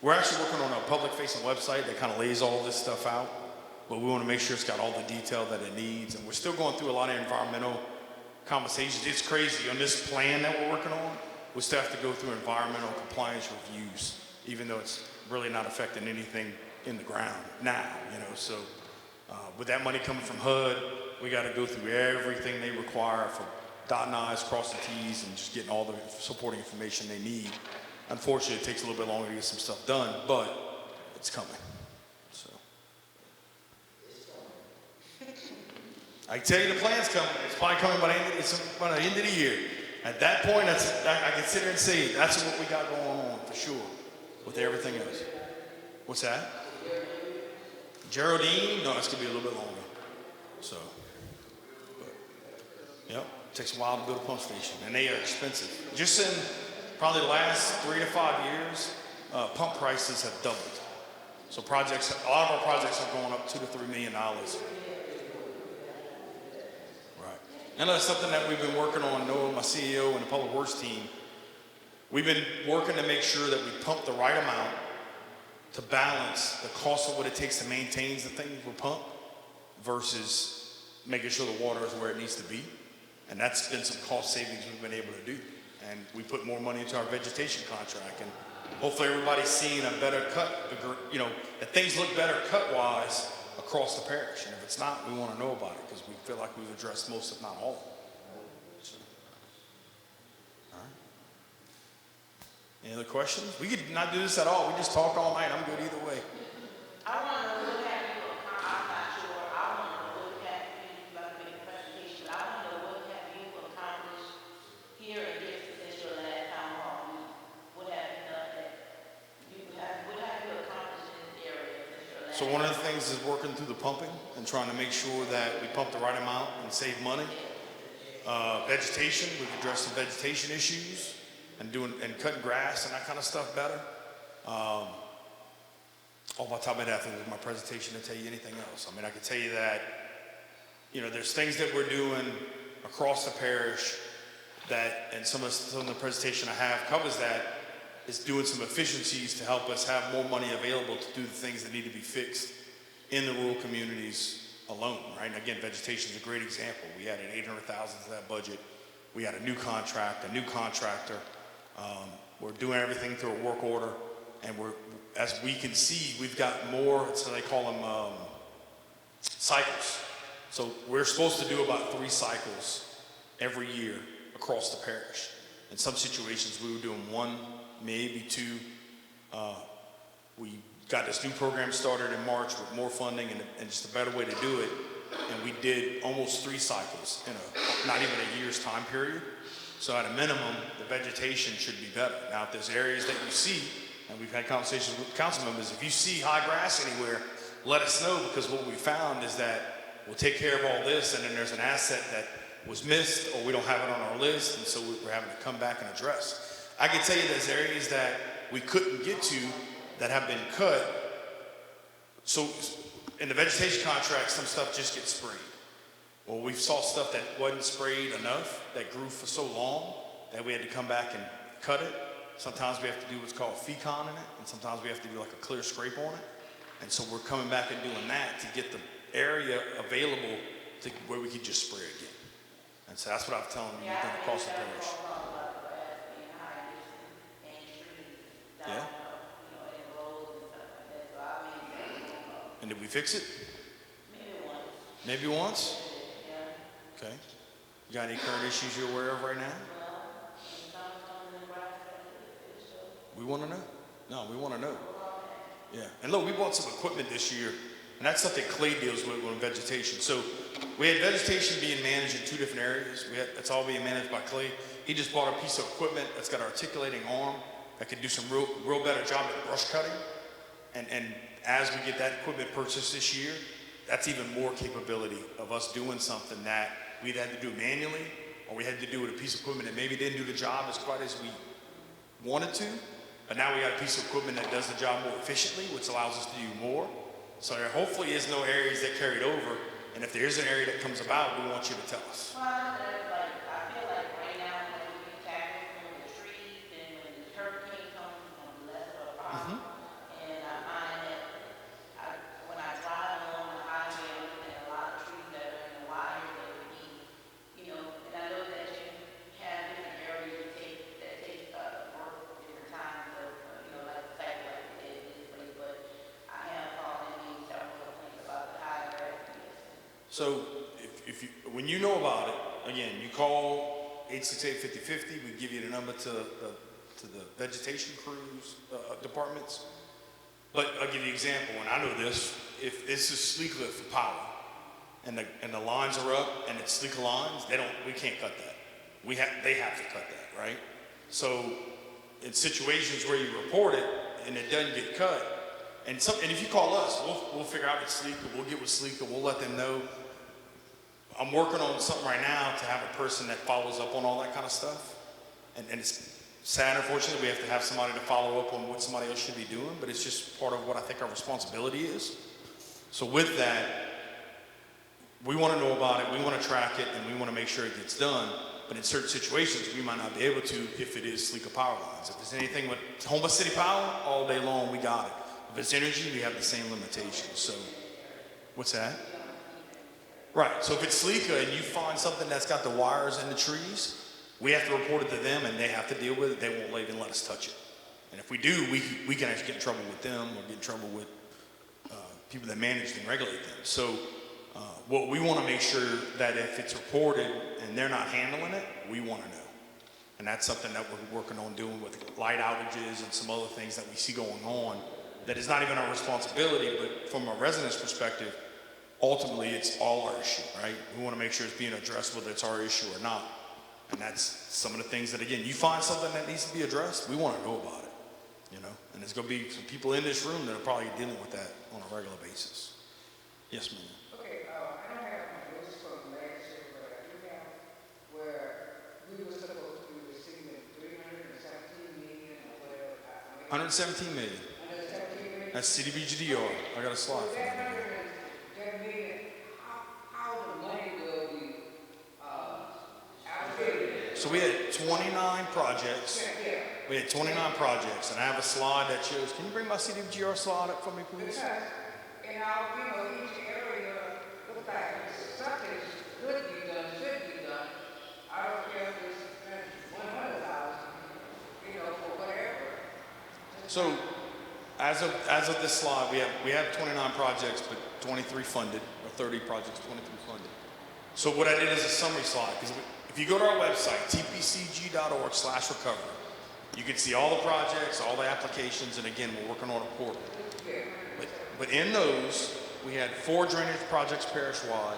We're actually working on a public-facing website that kind of lays all this stuff out, but we want to make sure it's got all the detail that it needs. And we're still going through a lot of environmental conversations. It's crazy. On this plan that we're working on, we still have to go through environmental compliance reviews, even though it's really not affecting anything in the ground now, so with that money coming from HUD, we got to go through everything they require for dotting I's, crossing T's, and just getting all the supporting information they need. Unfortunately, it takes a little bit longer to get some stuff done, but it's coming. So I can tell you the plan's coming. It's probably coming by the end of the year. At that point, I can sit here and say that's what we got going on for sure with everything else. What's that? Geraldine? No, it's going to be a little bit longer. So, but, yep, it takes a while to build a pump station, and they are expensive. Just in probably the last 3 to 5 years, pump prices have doubled. So a lot of our projects are going up $2 to $3 million. Right. And that's something that we've been working on, Noah, my CEO, and the public works team. We've been working to make sure that we pump the right amount to balance the cost of what it takes to maintain the things we pump versus making sure the water is where it needs to be. And that's been some cost savings we've been able to do. And we put more money into our vegetation contract. And hopefully everybody's seeing a better cut, that things look better cut-wise across the parish. And if it's not, we want to know about it because we feel like we've addressed most, if not all. So, all right. Any other questions? We could not do this at all. We just talk all night. I'm good either way. I want to look at you. I'm not sure. I want to look at you. You're about to make a presentation. I want to look at you accomplished here in Gibson since your last town hall meeting. What have you done that what have you accomplished in this area since your last? So one of the things is working through the pumping and trying to make sure that we pump the right amount and save money. Vegetation, we've addressed some vegetation issues. And cutting grass and that kind of stuff better. Off my top of my head, I think with my presentation to tell you anything else. I mean, I can tell you that, there's things that we're doing across the parish that, and some of the presentation I have covers that, is doing some efficiencies to help us have more money available to do the things that need to be fixed in the rural communities alone, right? And again, vegetation is a great example. We added $800,000 to that budget. We had a new contractor. We're doing everything through a work order. And as we can see, we've got more, so they call them cycles. So we're supposed to do about 3 cycles every year across the parish. In some situations, we were doing 1, maybe 2. We got this new program started in March with more funding and just a better way to do it. And we did almost 3 cycles in not even a year's time period. So at a minimum, the vegetation should be better. Now, if there's areas that you see, and we've had conversations with council members, if you see high grass anywhere, let us know, because what we found is that we'll take care of all this, and then there's an asset that was missed or we don't have it on our list, and so we're having to come back and address. I can tell you there's areas that we couldn't get to that have been cut. So in the vegetation contract, some stuff just gets sprayed. Well, we saw stuff that wasn't sprayed enough, that grew for so long that we had to come back and cut it. Sometimes we have to do what's called fecon in it, and sometimes we have to do like a clear scrape on it. And so we're coming back and doing that to get the area available to where we could just spray again. And so that's what I'm telling you, we've done across the parish. Yeah. And did we fix it? Maybe once? Okay. You got any current issues you're aware of right now? We want to know. No, we want to know. Yeah. And look, we bought some equipment this year, and that's something Clay deals with vegetation. So we had vegetation being managed in 2 different areas. That's all being managed by Clay. He just bought a piece of equipment that's got an articulating arm that can do some real better job at brush cutting. And as we get that equipment purchased this year, that's even more capability of us doing something that we'd had to do manually, or we had to do with a piece of equipment that maybe didn't do the job as quite as we wanted to. But now we got a piece of equipment that does the job more efficiently, which allows us to do more. So there hopefully is no areas that carried over. And if there is an area that comes about, we want you to tell us. Well, I feel like right now, when we tackle some of the trees, and when the hurricane comes, it's going to be less of a problem. And I find that when I drive along the highway, I'm looking at a lot of trees that are in the wires that would be, and I know that you have different areas that take work different times of, like the fact like we did this place, but I have called and made several complaints about the high grass. So when you know about it, again, you call 868-5050. We give you the number to the vegetation crews departments. But I'll give you an example, and I know this. If this is Sleekler for power, and the lines are up, and it's Sleekler lines, we can't cut that. They have to cut that, right? So in situations where you report it and it doesn't get cut, and if you call us, we'll figure out it's Sleekler. We'll get with Sleekler. We'll let them know. I'm working on something right now to have a person that follows up on all that kind of stuff. And it's sad, unfortunately, we have to have somebody to follow up on what somebody else should be doing, but it's just part of what I think our responsibility is. So with that, we want to know about it, we want to track it, and we want to make sure it gets done. But in certain situations, we might not be able to if it is Sleekler power lines. If it's anything with Houma City Power, all day long, we got it. If it's energy, we have the same limitations. So, what's that? Right, so if it's Sleekler and you find something that's got the wires and the trees, we have to report it to them and they have to deal with it. They won't even let us touch it. And if we do, we can actually get in trouble with them or get in trouble with people that manage and regulate them. So what we want to make sure that if it's reported and they're not handling it, we want to know. And that's something that we're working on doing with light outages and some other things that we see going on that is not even our responsibility, but from a resident's perspective, ultimately it's all our issue, right? We want to make sure it's being addressed whether it's our issue or not. And that's some of the things that, again, you find something that needs to be addressed, we want to know about it, And there's going to be some people in this room that are probably dealing with that on a regular basis. Yes, ma'am. Okay, I don't have my list from last year, but I do have where we were supposed to be receiving 317 million or whatever. 117 million. 117 million. That's CDBGDR. I got a slide for that. That million, how the money will be allocated? So we had 29 projects. Yeah. We had 29 projects, and I have a slide that shows. Can you bring my CDBGR slide up for me, please? Because in our, each area looks like something could be done, should be done. I don't care if it's 100,000, for whatever. So As of this slide, we have 29 projects, but 23 funded, or 30 projects, 23 funded. So what I did is a summary slide, because if you go to our website, tpcg.org/recovery, you can see all the projects, all the applications, and again, we're working on a portal. But in those, we had 4 drainage projects parish-wide,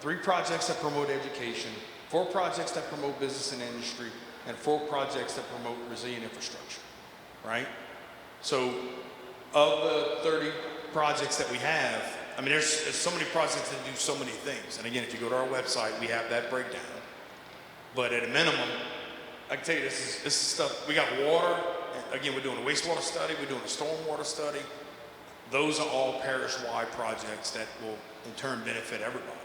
3 projects that promote education, 4 projects that promote business and industry, and 4 projects that promote resilient infrastructure, right? So of the 30 projects that we have, I mean, there's so many projects that do so many things. And again, if you go to our website, we have that breakdown. But at a minimum, I can tell you this is stuff, we got water. Again, we're doing a wastewater study, we're doing a stormwater study. Those are all parish-wide projects that will in turn benefit everybody.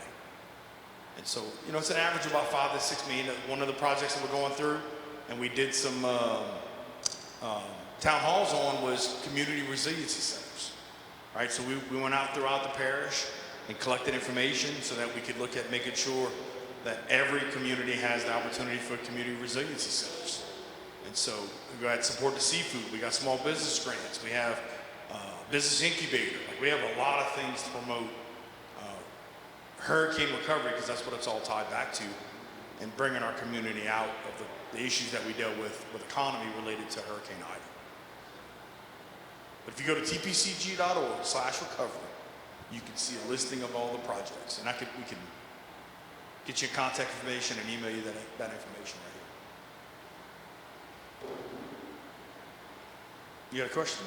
And so, you know, it's an average of about $5 to $6 million. One of the projects that we're going through, and we did some town halls on, was community resiliency centers, right? So we went out throughout the parish and collected information so that we could look at making sure that every community has the opportunity for community resiliency centers. And so we got support to seafood, we got small business grants, we have business incubator. Like, we have a lot of things to promote hurricane recovery, because that's what it's all tied back to, and bringing our community out of the issues that we dealt with economy related to Hurricane Ida. But if you go to tpcg.org/recovery, you can see a listing of all the projects, and we can get you contact information and email you that information right here. You got a question?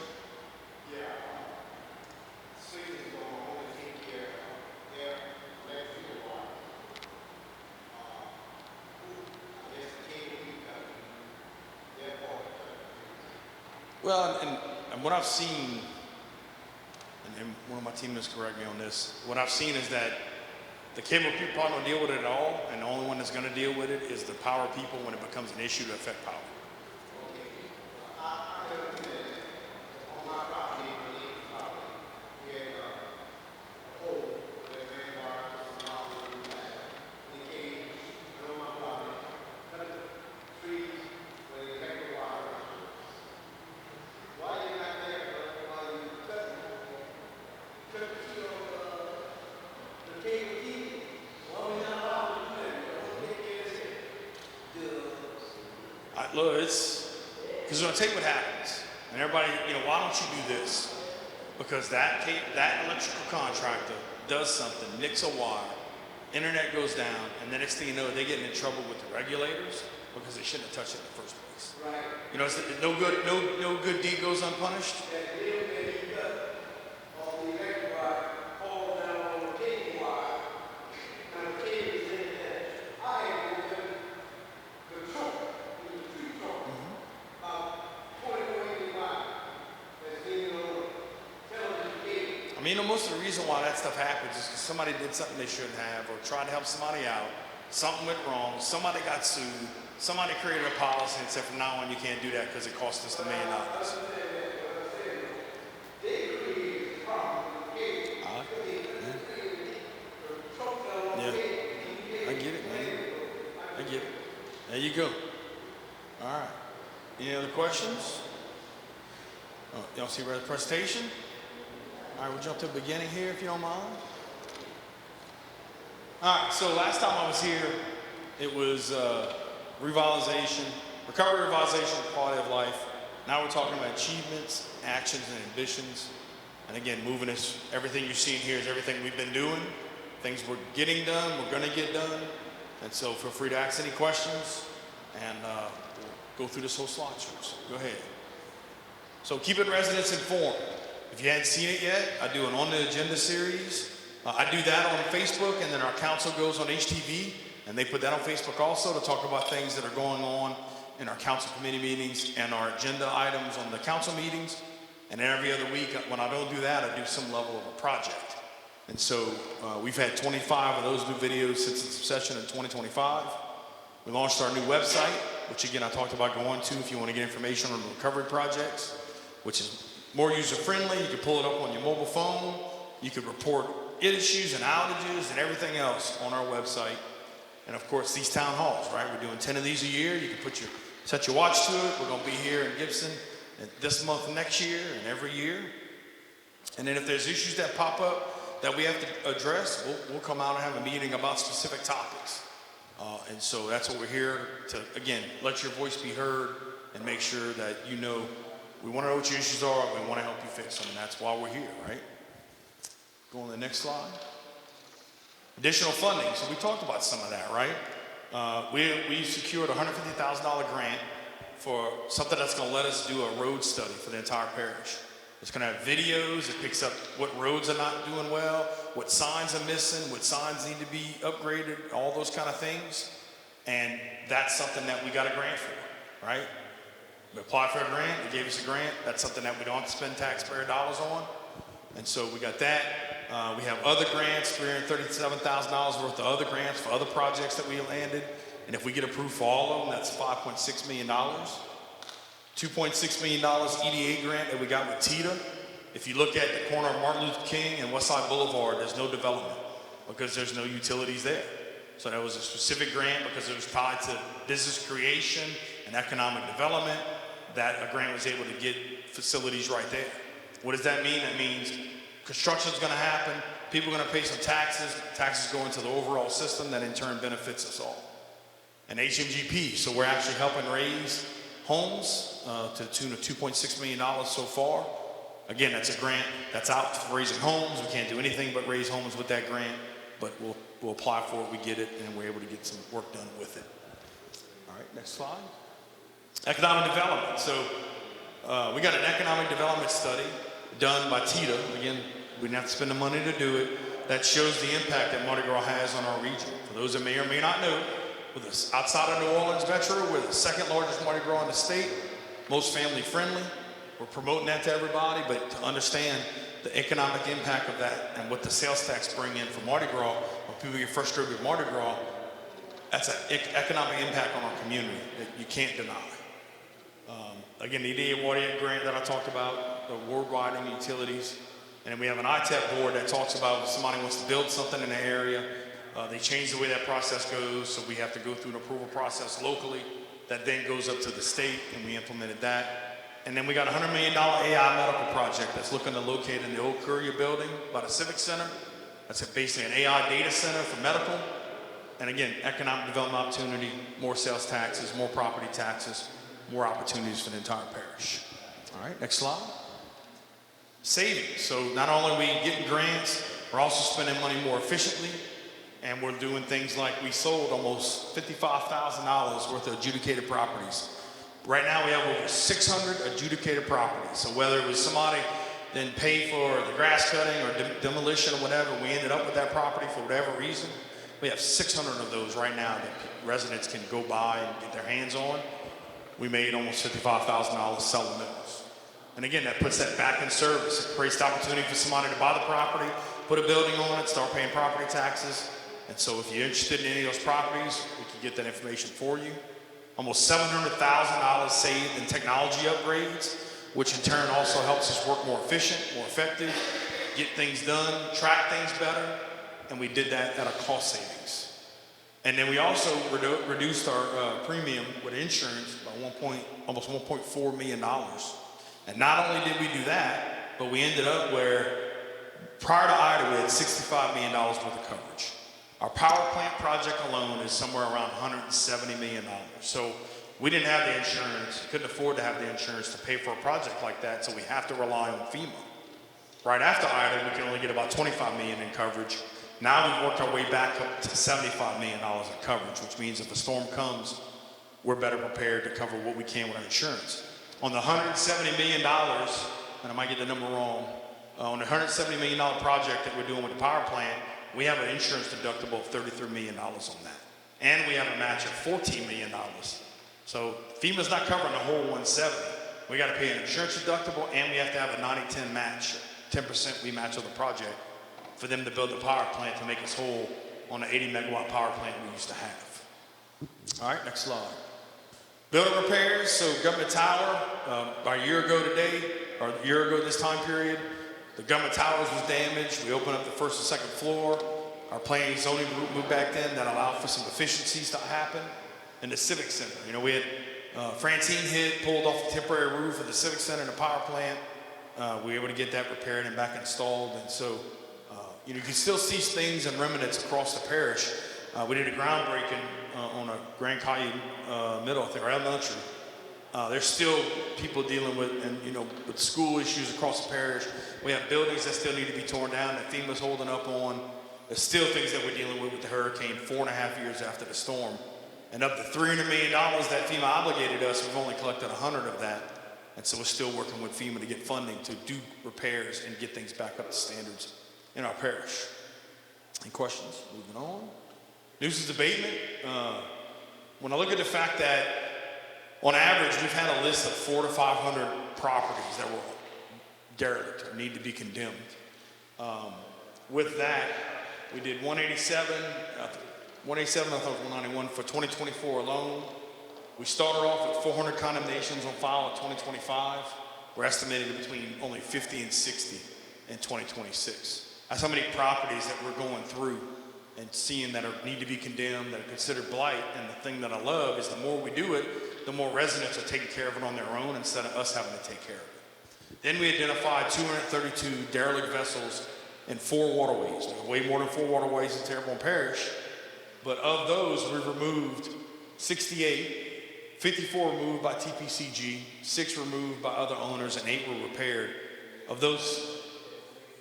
Well, and what I've seen, and one of my team members correct me on this, what I've seen is that the cable people probably don't deal with it at all, and the only one that's going to deal with it is the power people when it becomes an issue to affect power. Look, it's because I'll tell you what happens, and everybody, you know, why don't you do this? Because that electrical contractor does something, nicks a wire, internet goes down, and the next thing you know, they get in trouble with the regulators because they shouldn't have touched it in the first place. Right. You know, it's no good deed goes unpunished. I mean, you know, most of the reason why that stuff happens is because somebody did something they shouldn't have, or tried to help somebody out, something went wrong, somebody got sued, somebody created a policy and said from now on you can't do that because it cost us $1 million. Yeah, I get it, man. I get it. There you go. All right. Any other questions? Oh, y'all see the presentation? All right, we'll jump to the beginning here if you don't mind. All right, so last time I was here, it was revitalization, recovery, revitalization, quality of life. Now we're talking about achievements, actions, and ambitions. And again, moving us, everything you're seeing here is everything we've been doing, things we're getting done, we're gonna get done. And so feel free to ask any questions, and we'll go through this whole slide. Go ahead. So keeping residents informed. If you hadn't seen it yet, I do an On the Agenda series. I do that on Facebook, and then our council goes on HTV, and they put that on Facebook also to talk about things that are going on in our council committee meetings and our agenda items on the council meetings. And then every other week, when I don't do that, I do some level of a project. And so we've had 25 of those new videos since its inception in 2025. We launched our new website, which again, I talked about going to if you want to get information on the recovery projects, which is more user-friendly. You can pull it up on your mobile phone. You can report issues and outages and everything else on our website. And of course, these town halls, right? We're doing 10 of these a year. You can set your watch to it. We're going to be here in Gibson this month next year and every year. And then if there's issues that pop up that we have to address, we'll come out and have a meeting about specific topics. And so that's what we're here to, again, let your voice be heard and make sure that you know we want to know what your issues are and we want to help you fix them. And that's why we're here, right? Go on to the next slide. Additional funding. So we talked about some of that, right? We secured a $150,000 grant for something that's going to let us do a road study for the entire parish. It's going to have videos. It picks up what roads are not doing well, what signs are missing, what signs need to be upgraded, all those kind of things. And that's something that we got a grant for, right? We applied for a grant. They gave us a grant. That's something that we don't have to spend taxpayer dollars on. And so we got that. We have other grants, $337,000 worth of other grants for other projects that we landed. And if we get approved for all of them, that's $5.6 million. $2.6 million EDA grant that we got with TITA. If you look at the corner of Martin Luther King and Westside Boulevard, there's no development because there's no utilities there. So that was a specific grant because it was tied to business creation and economic development that a grant was able to get facilities right there. What does that mean? That means construction's gonna happen, people are gonna pay some taxes go into the overall system that in turn benefits us all. And HMGP, so we're actually helping raise homes to the tune of $2.6 million so far. Again, that's a grant that's out for raising homes. We can't do anything but raise homes with that grant, but we'll apply for it, we get it, and we're able to get some work done with it. All right, next slide. Economic development. So we got an economic development study done by TITA. Again, we didn't have to spend the money to do it. That shows the impact that Mardi Gras has on our region. For those that may or may not know, with us outside of New Orleans Metro, we're the second largest Mardi Gras in the state, most family friendly. We're promoting that to everybody, but to understand the economic impact of that and what the sales tax bring in for Mardi Gras, when people get frustrated with Mardi Gras, that's an economic impact on our community that you can't deny. Again, the EDA Water Grant that I talked about, the award-widening utilities, and then we have an ITEP board that talks about if somebody wants to build something in the area, they change the way that process goes, so we have to go through an approval process locally that then goes up to the state, and we implemented that. And then we got a $100 million AI medical project that's looking to locate in the old Courier building by the Civic Center. That's basically an AI data center for medical. And again, economic development opportunity, more sales taxes, more property taxes, more opportunities for the entire parish. All right, next slide. Savings. So not only are we getting grants, we're also spending money more efficiently. And we're doing things like we sold almost $55,000 worth of adjudicated properties. Right now we have over 600 adjudicated properties. So whether it was somebody didn't pay for the grass cutting or demolition or whatever, we ended up with that property for whatever reason. We have 600 of those right now that residents can go by and get their hands on. We made almost $55,000 selling those. And again, that puts that back in service. It creates the opportunity for somebody to buy the property, put a building on it, start paying property taxes. And so if you're interested in any of those properties, we can get that information for you. Almost $700,000 saved in technology upgrades, which in turn also helps us work more efficient, more effective, get things done, track things better. And we did that at a cost savings. And then we also reduced our premium with insurance by almost $1.4 million. And not only did we do that, but we ended up where prior to IDA, we had $65 million worth of coverage. Our power plant project alone is somewhere around $170 million. So we didn't have the insurance, couldn't afford to have the insurance to pay for a project like that, so we have to rely on FEMA. Right after IDA, we can only get about $25 million in coverage. Now we've worked our way back up to $75 million in coverage, which means if a storm comes, we're better prepared to cover what we can with our insurance. On the $170 million, and I might get the number wrong, on the $170 million project that we're doing with the power plant, we have an insurance deductible of $33 million on that. And we have a match of $14 million. So FEMA's not covering the whole 170. We got to pay an insurance deductible, and we have to have a 90-10 match, 10% we match of the project for them to build the power plant to make us whole on the 80 megawatt power plant we used to have. All right, next slide. Building repairs, so government tower, about a year ago today, or a year ago this time period, the government towers was damaged. We opened up the first and second floor. Our planning and zoning group moved back in that allowed for some efficiencies to happen. And the Civic Center, we had Francine hit, pulled off the temporary roof of the Civic Center and the power plant. We were able to get that repaired and back installed. And so, you can still see things and remnants across the parish. We did a groundbreaking on a Grand Caillou Middle, I think, or elementary. There's still people dealing with, with school issues across the parish. We have buildings that still need to be torn down that FEMA's holding up on. There's still things that we're dealing with the hurricane 4.5 years after the storm. And up to $300 million that FEMA obligated us, we've only collected 100 of that. And so we're still working with FEMA to get funding to do repairs and get things back up to standards in our parish. Any questions? Moving on. Nuisance abatement. When I look at the fact that on average, we've had a list of 400 to 500 properties that were derelict or need to be condemned. With that, we did 187, I thought 191 for 2024 alone. We started off with 400 condemnations on file in 2025. We're estimating between only 50 and 60 in 2026. That's how many properties that we're going through and seeing that need to be condemned, that are considered blight. And the thing that I love is the more we do it, the more residents are taking care of it on their own instead of us having to take care of it. Then we identified 232 derelict vessels in 4 waterways. There's way more than 4 waterways in Terrebonne Parish, but of those, we removed 68, 54 removed by TPCG, 6 removed by other owners, and 8 were repaired. Of those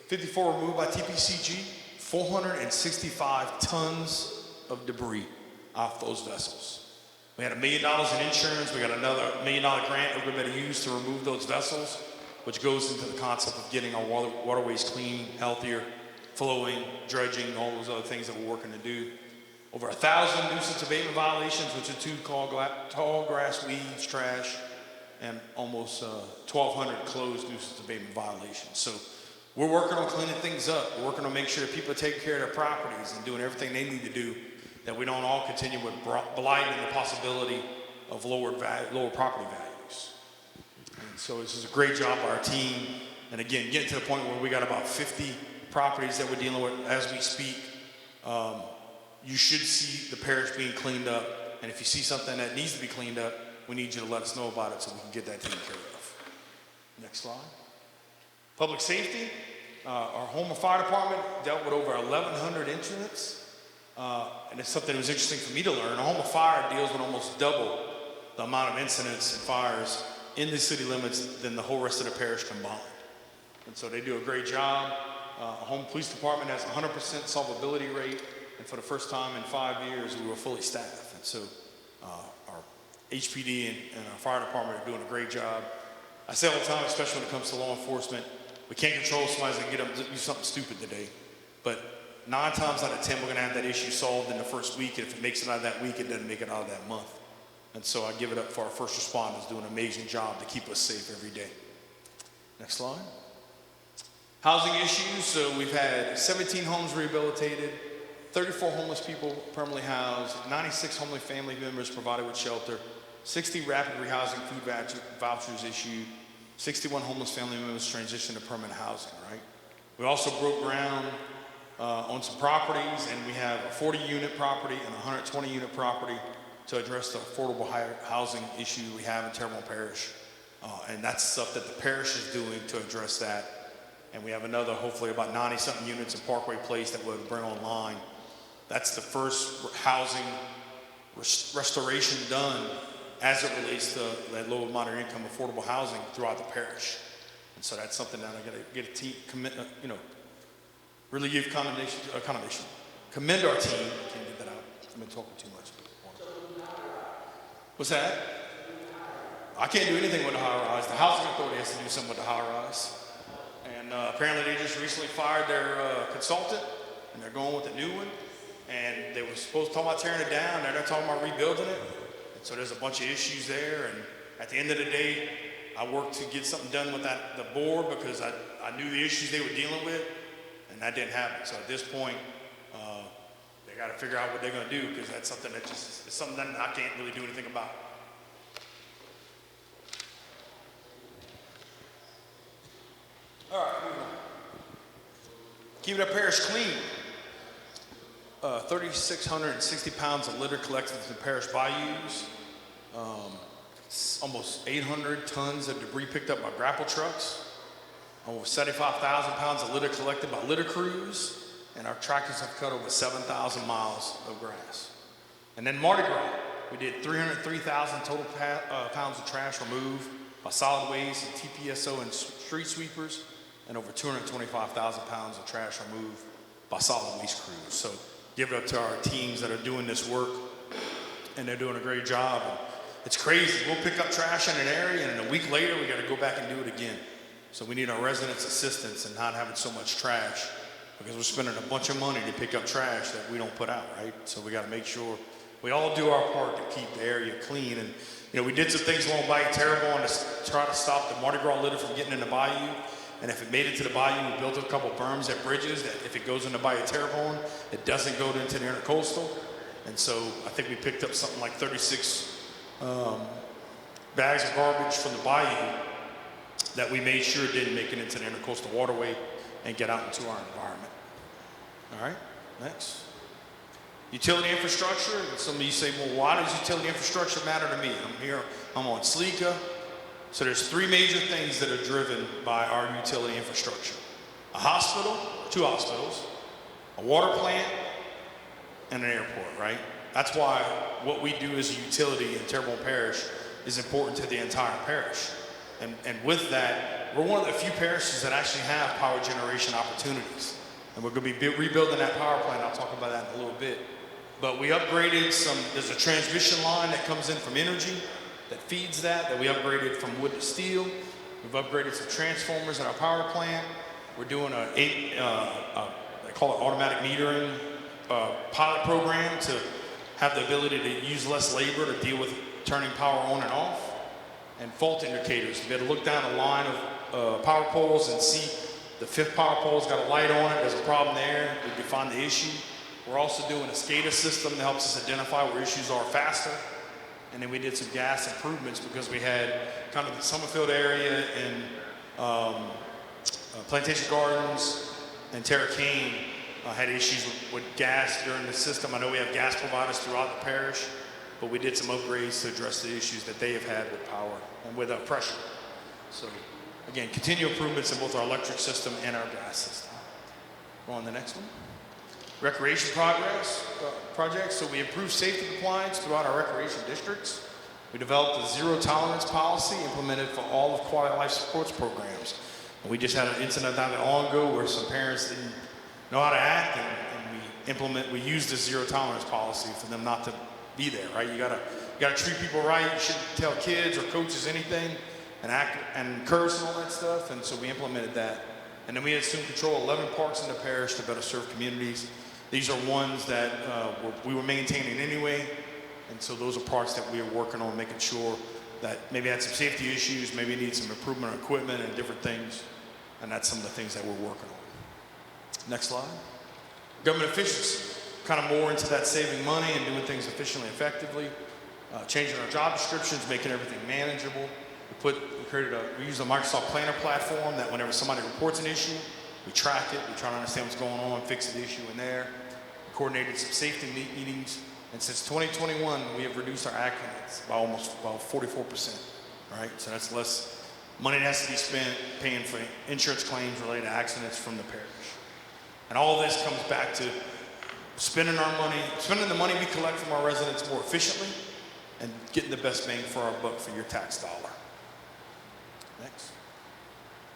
54 removed by TPCG, 465 tons of debris off those vessels. We had $1 million in insurance. We got another $1 million grant we're going to use to remove those vessels, which goes into the concept of getting our waterways clean, healthier, flowing, dredging, all those other things that we're working to do. Over 1,000 nuisance abatement violations, which are 2 tall grass, weeds, trash, and almost 1,200 closed nuisance abatement violations. So we're working on cleaning things up. We're working on making sure that people are taking care of their properties and doing everything they need to do, that we don't all continue with blighting the possibility of lower property values. And so this is a great job by our team. And again, getting to the point where we got about 50 properties that we're dealing with as we speak. You should see the parish being cleaned up. And if you see something that needs to be cleaned up, we need you to let us know about it so we can get that taken care of. Next slide. Public safety. Our home and fire department dealt with over 1,100 incidents. And it's something that was interesting for me to learn. The home and fire deals with almost double the amount of incidents and fires in the city limits than the whole rest of the parish combined. And so they do a great job. Home police department has 100% solvability rate. And for the first time in 5 years, we were fully staffed. And so our HPD and our fire department are doing a great job. I say all the time, especially when it comes to law enforcement, we can't control somebody's going to get up and do something stupid today. But 9 times out of 10, we're going to have that issue solved in the first week. And if it makes it out of that week, it doesn't make it out of that month. And so I give it up for our first responders doing an amazing job to keep us safe every day. Next slide. Housing issues. So we've had 17 homes rehabilitated, 34 homeless people permanently housed, 96 homeless family members provided with shelter, 60 rapid rehousing food vouchers issued, 61 homeless family members transitioned to permanent housing, right? We also broke ground on some properties, and we have a 40-unit property and a 120-unit property to address the affordable housing issue we have in Terrebonne Parish. And that's stuff that the parish is doing to address that. And we have another, hopefully about 90-something units in Parkway Place that we'll bring online. That's the first housing restoration done as it relates to that low and moderate income affordable housing throughout the parish. And so that's something that I got to get a team, really give commend our team. I can't get that out. I've been talking too much. What's that? I can't do anything with the high rise. The housing authority has to do something with the high rise. And apparently they just recently fired their consultant, and they're going with a new one. And they were supposed to talk about tearing it down. They're not talking about rebuilding it. And so there's a bunch of issues there. And at the end of the day, I worked to get something done with the board because I knew the issues they were dealing with, and that didn't happen. So at this point, they got to figure out what they're going to do because that's something that just is something that I can't really do anything about. All right, moving on. Keeping our parish clean. 3,660 pounds of litter collected from the parish bayous. almost 800 tons of debris picked up by grapple trucks, over 75,000 pounds of litter collected by litter crews, and our tractors have cut over 7,000 miles of grass. And then Mardi Gras, we did 303,000 total pounds of trash removed by solid waste and TPSO and street sweepers, and over 225,000 pounds of trash removed by solid waste crews. So give it up to our teams that are doing this work, and they're doing a great job. And it's crazy. We'll pick up trash in an area, and a week later, we got to go back and do it again. So we need our residents' assistance in not having so much trash, because we're spending a bunch of money to pick up trash that we don't put out, right? So we got to make sure we all do our part to keep the area clean. And, you know, we did some things along Bayou Terrebonne to try to stop the Mardi Gras litter from getting in the bayou. And if it made it to the bayou, we built a couple berms at bridges that if it goes into Bayou Terrebonne, it doesn't go into the intercoastal. And so I think we picked up something like 36 bags of garbage from the bayou that we made sure didn't make it into the intercoastal waterway and get out into our environment. All right, next. Utility infrastructure. Some of you say, well, why does utility infrastructure matter to me? I'm on SLECA. So there's three major things that are driven by our utility infrastructure. A hospital, 2 hospitals, a water plant, and an airport, right? That's why what we do as a utility in Terrebonne Parish is important to the entire parish. And with that, we're one of the few parishes that actually have power generation opportunities. And we're going to be rebuilding that power plant. I'll talk about that in a little bit. But we upgraded there's a transmission line that comes in from energy that feeds that we upgraded from wood to steel. We've upgraded some transformers in our power plant. We're doing they call it automatic metering pilot program to have the ability to use less labor to deal with turning power on and off. And fault indicators. We had to look down a line of power poles and see the 5th power pole's got a light on it. There's a problem there. We can find the issue. We're also doing a SCADA system that helps us identify where issues are faster. And then we did some gas improvements because we had kind of the Summerfield area and Plantation Gardens and Terra Cane had issues with gas during the system. I know we have gas providers throughout the parish, but we did some upgrades to address the issues that they have had with power and with pressure. So again, continual improvements in both our electric system and our gas system. Go on to the next one. Recreation projects. So we improved safety compliance throughout our recreation districts. We developed a zero tolerance policy implemented for all of Quality Life Supports programs. And we just had an incident not that long ago where some parents didn't know how to act, and we used the zero tolerance policy for them not to be there, right? You gotta treat people right. You shouldn't tell kids or coaches anything and act and curse and all that stuff. And so we implemented that. And then we assumed control of 11 parks in the parish to better serve communities. These are ones that we were maintaining anyway. And so those are parts that we are working on, making sure that maybe had some safety issues, maybe need some improvement on equipment and different things. And that's some of the things that we're working on. Next slide. Government efficiency. Kind of more into that saving money and doing things efficiently, effectively. Changing our job descriptions, making everything manageable. We use a Microsoft Planner platform that whenever somebody reports an issue, we track it, we try to understand what's going on, fix the issue in there. We coordinated some safety meetings, and since 2021, we have reduced our accidents by about 44%, right? So that's less money that has to be spent paying for insurance claims related to accidents from the parish. And all this comes back to spending the money we collect from our residents more efficiently and getting the best bang for our buck for your tax dollar. Next.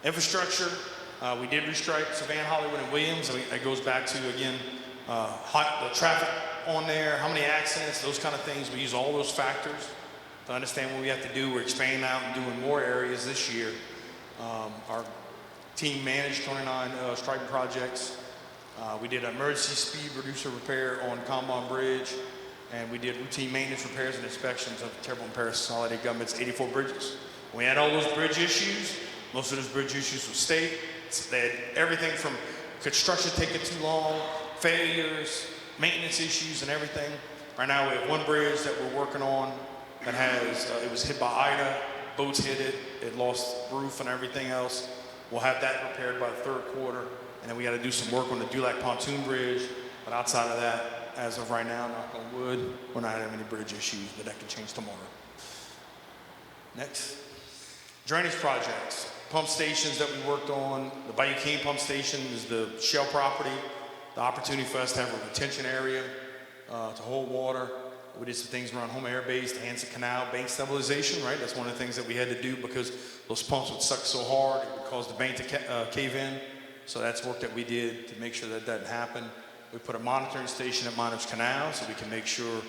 Infrastructure. We did restripe Savannah, Hollywood, and Williams. It goes back to, again, the traffic on there, how many accidents, those kind of things. We use all those factors to understand what we have to do. We're expanding out and doing more areas this year. Our team managed 29 striping projects. We did an emergency speed reducer repair on Combine Bridge, and we did routine maintenance repairs and inspections of Terrebonne Parish Consolidated Government's 84 bridges. We had all those bridge issues. Most of those bridge issues were state. They had everything from construction taking too long, failures, maintenance issues, and everything. Right now, we have one bridge that we're working on that has, it was hit by Ida, boats hit it, it lost roof and everything else. We'll have that repaired by the 3rd quarter. And then we got to do some work on the Dulac Pontoon Bridge. But outside of that, as of right now, knock on wood, we're not having any bridge issues, but that can change tomorrow. Next. Drainage projects, pump stations that we worked on. The Bayou Cane pump station is the Shell property. The opportunity for us to have a retention area to hold water. We did some things around home air base, the Hansen Canal, bank stabilization, right? That's one of the things that we had to do because those pumps would suck so hard, it would cause the bank to cave in. So that's work that we did to make sure that didn't happen. We put a monitoring station at Miners Canal so we can make sure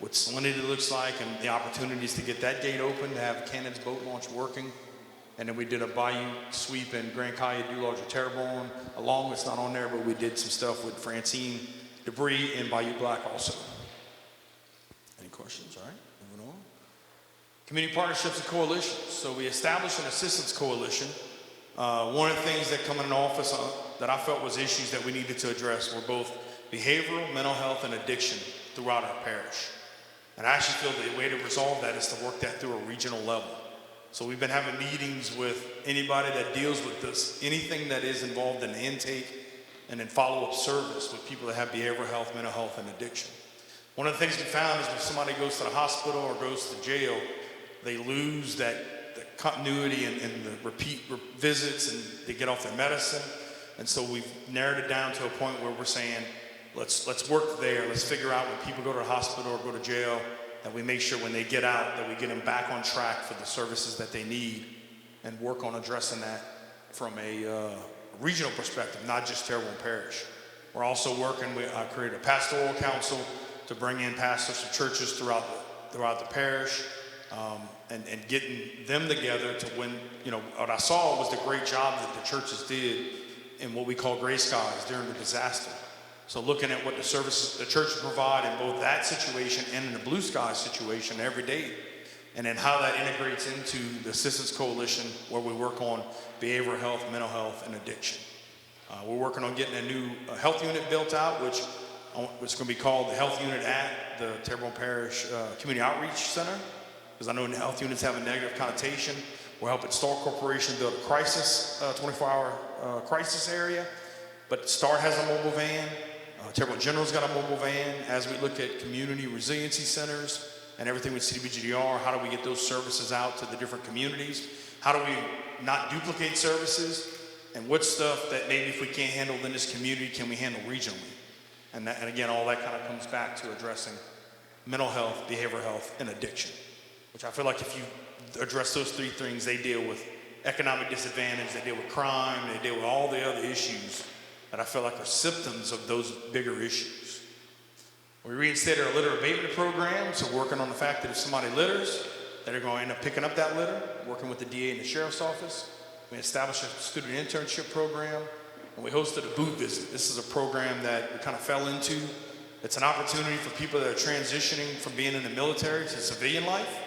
what salinity looks like and the opportunities to get that gate open, to have Cannon's boat launch working. And then we did a bayou sweep in Grand Caillou, Dularge, and Terrebonne. Along, it's not on there, but we did some stuff with Francine debris in Bayou Black also. Any questions? All right, moving on. Community partnerships and coalitions. So we established an assistance coalition. One of the things that come in office that I felt was issues that we needed to address were both behavioral, mental health, and addiction throughout our parish. And I actually feel the way to resolve that is to work that through a regional level. So we've been having meetings with anybody that deals with this, anything that is involved in the intake and in follow-up service with people that have behavioral health, mental health, and addiction. One of the things we found is when somebody goes to the hospital or goes to jail, they lose the continuity and the repeat visits, and they get off their medicine. And so we've narrowed it down to a point where we're saying, let's work there. Let's figure out when people go to the hospital or go to jail, that we make sure when they get out that we get them back on track for the services that they need, and work on addressing that from a regional perspective, not just Terrebonne Parish. We're also working, I created a pastoral council to bring in pastors from churches throughout the parish, and getting them together to win. What I saw was the great job that the churches did in what we call gray skies during the disaster. So looking at what the services the churches provide in both that situation and in the blue sky situation every day, and then how that integrates into the Assistance Coalition, where we work on behavioral health, mental health, and addiction. We're working on getting a new health unit built out, which is going to be called the health unit at the Terrebonne Parish Community Outreach Center, because I know the health units have a negative connotation. We're helping Star Corporation build a crisis, 24-hour crisis area, but Star has a mobile van. Terrebonne General's got a mobile van. As we look at community resiliency centers and everything with CDBGDR, how do we get those services out to the different communities? How do we not duplicate services? And what stuff that maybe if we can't handle in this community, can we handle regionally? And again, all that kind of comes back to addressing mental health, behavioral health, and addiction, which I feel like if you address those three things, they deal with economic disadvantage, they deal with crime, they deal with all the other issues that I feel like are symptoms of those bigger issues. We reinstated our litter abatement program, so working on the fact that if somebody litters, that are going to end up picking up that litter, working with the DA and the Sheriff's Office. We established a student internship program, and we hosted a boot visit. This is a program that we kind of fell into. It's an opportunity for people that are transitioning from being in the military to civilian life,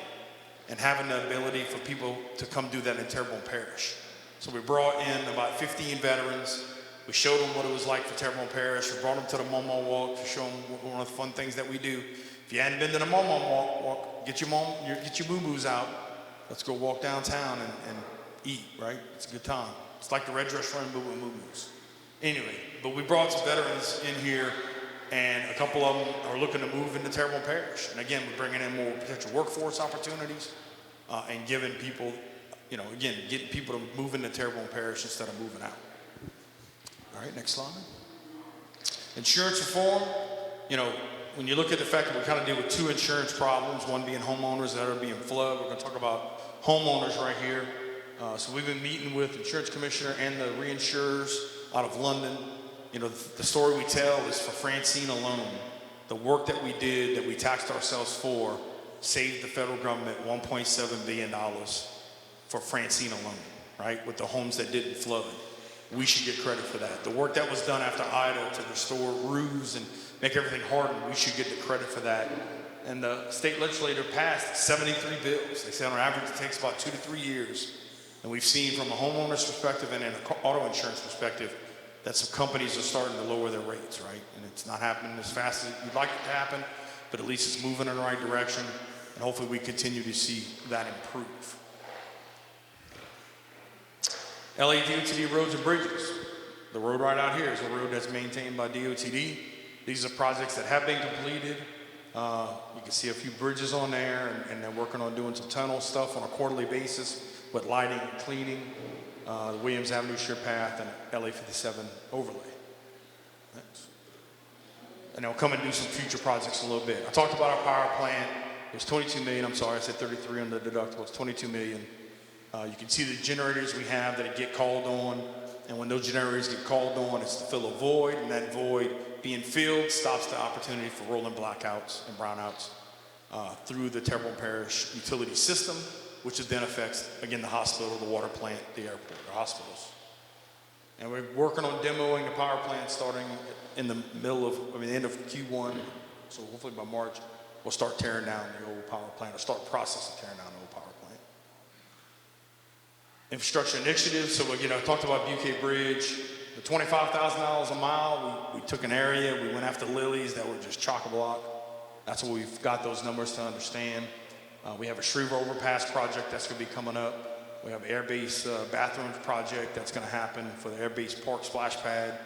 and having the ability for people to come do that in Terrebonne Parish. So we brought in about 15 veterans. We showed them what it was like for Terrebonne Parish. We brought them to the Momo Walk to show them one of the fun things that we do. If you hadn't been to the Momo Walk, get your boo-boos out. Let's go walk downtown and eat, right? It's a good time. It's like the Red Dress Run, but with moo-boos. Anyway, but we brought some veterans in here, and a couple of them are looking to move into Terrebonne Parish. And again, we're bringing in more potential workforce opportunities and giving people, getting people to move into Terrebonne Parish instead of moving out. All right, next slide. Insurance reform. When you look at the fact that we kind of deal with two insurance problems, one being homeowners, the other being flood, we're going to talk about homeowners right here. So we've been meeting with the insurance commissioner and the reinsurers out of London. The story we tell is for Francine alone. The work that we did, that we taxed ourselves for, saved the federal government $1.7 billion for Francine alone, right? With the homes that didn't flood. We should get credit for that. The work that was done after Ida to restore roofs and make everything harden, we should get the credit for that. And the state legislature passed 73 bills. They say on average it takes about 2 to 3 years. And we've seen from a homeowner's perspective and an auto insurance perspective that some companies are starting to lower their rates, right? And it's not happening as fast as you'd like it to happen, but at least it's moving in the right direction. And hopefully we continue to see that improve. LA DOTD roads and bridges. The road right out here is a road that's maintained by DOTD. These are projects that have been completed. You can see a few bridges on there, and they're working on doing some tunnel stuff on a quarterly basis with lighting and cleaning, the Williams Avenue Shear Path and LA 57 overlay. Next. And they'll come and do some future projects a little bit. I talked about our power plant. It was 22 million. I'm sorry, I said 33 on the deductible. It's 22 million. You can see the generators we have that get called on. And when those generators get called on, it's to fill a void. And that void being filled stops the opportunity for rolling blackouts and brownouts through the Terrebonne Parish utility system, which then affects, again, the hospital, the water plant, the airport, the hospitals. And we're working on demoing the power plant starting in the end of Q1. So hopefully by March, we'll start tearing down the old power plant, or start processing tearing down the old power plant. Infrastructure initiatives. So, I talked about Butte Bridge, the $25,000 a mile. We took an area, we went after lilies that were just chock-a-block. That's what we've got those numbers to understand. We have a Shriever Overpass project that's going to be coming up. We have an airbase bathrooms project that's going to happen for the airbase park splash pad.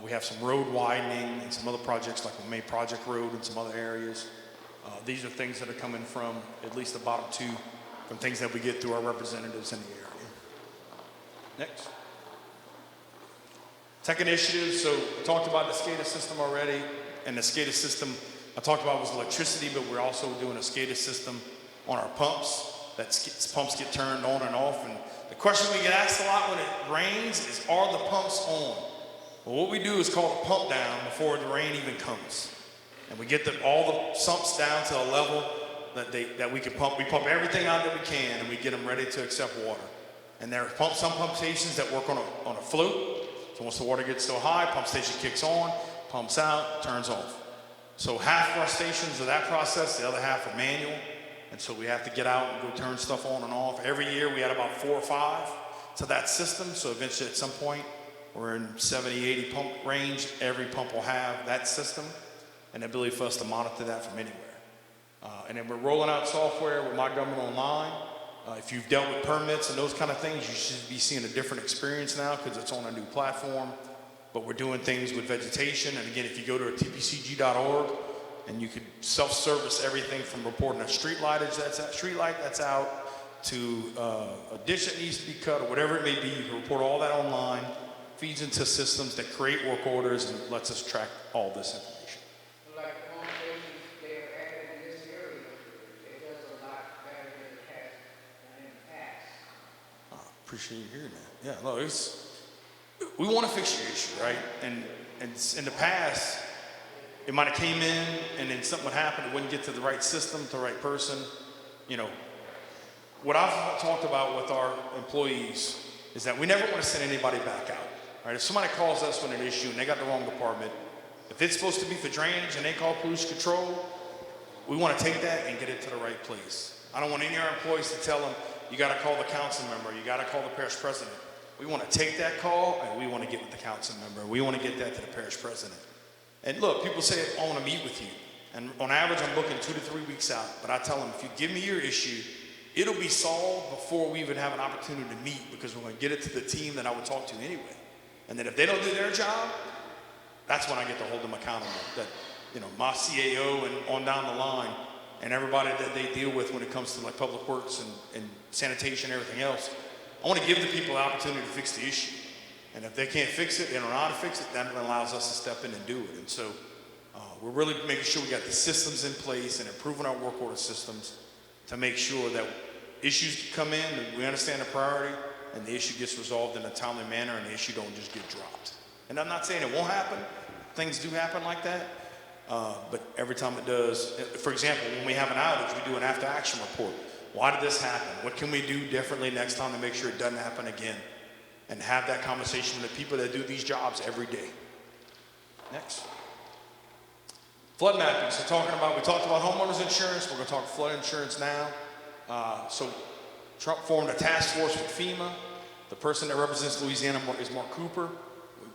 We have some road widening and some other projects like the main project road and some other areas. These are things that are coming from at least the bottom two, from things that we get through our representatives in the area. Next. Tech initiatives. So we talked about the SCADA system already, and the SCADA system I talked about was electricity, but we're also doing a SCADA system on our pumps. Pumps get turned on and off, and the question we get asked a lot when it rains is, are the pumps on? Well, what we do is call a pump down before the rain even comes. And we get all the sumps down to a level that we can pump. We pump everything out that we can, and we get them ready to accept water. And there are some pump stations that work on a float. So once the water gets so high, pump station kicks on, pumps out, turns off. So half of our stations are that process, the other half are manual. And so we have to get out and go turn stuff on and off. Every year we add about 4 or 5 to that system. So eventually at some point, we're in 70, 80 pump range. Every pump will have that system and the ability for us to monitor that from anywhere. And then we're rolling out software with My Government Online. If you've dealt with permits and those kind of things, you should be seeing a different experience now because it's on a new platform. But we're doing things with vegetation. And again, if you go to tpcg.org, and you can self-service everything from reporting a street light that's out to a ditch that needs to be cut or whatever it may be. You can report all that online, feeds into systems that create work orders and lets us track all this information. Like the home stations they're added in this area, it does a lot better than it has done in the past. Appreciate you hearing that. Yeah, no, we want to fix your issue, right? And in the past, it might have came in and then something would happen, it wouldn't get to the right system, to the right person. What I've talked about with our employees is that we never want to send anybody back out. Right? If somebody calls us with an issue and they got the wrong department, if it's supposed to be for drainage and they call pollution control, we want to take that and get it to the right place. I don't want any of our employees to tell them, you got to call the council member, you got to call the parish president. We want to take that call and we want to get with the council member. We want to get that to the parish president. And look, people say, I want to meet with you. And on average, I'm booking 2 to 3 weeks out. But I tell them, if you give me your issue, it'll be solved before we even have an opportunity to meet, because we're going to get it to the team that I would talk to anyway. And then if they don't do their job, that's when I get to hold them accountable. That, my CAO and on down the line and everybody that they deal with when it comes to like public works and sanitation and everything else, I want to give the people the opportunity to fix the issue. And if they can't fix it, they don't know how to fix it, that allows us to step in and do it. And so we're really making sure we got the systems in place and improving our work order systems to make sure that issues come in, and we understand the priority, and the issue gets resolved in a timely manner, and the issue don't just get dropped. And I'm not saying it won't happen. Things do happen like that. But every time it does, for example, when we have an outage, we do an after-action report. Why did this happen? What can we do differently next time to make sure it doesn't happen again? And have that conversation with the people that do these jobs every day. Next. Flood mapping. So we talked about homeowners insurance. We're going to talk flood insurance now. So Trump formed a task force with FEMA. The person that represents Louisiana is Mark Cooper.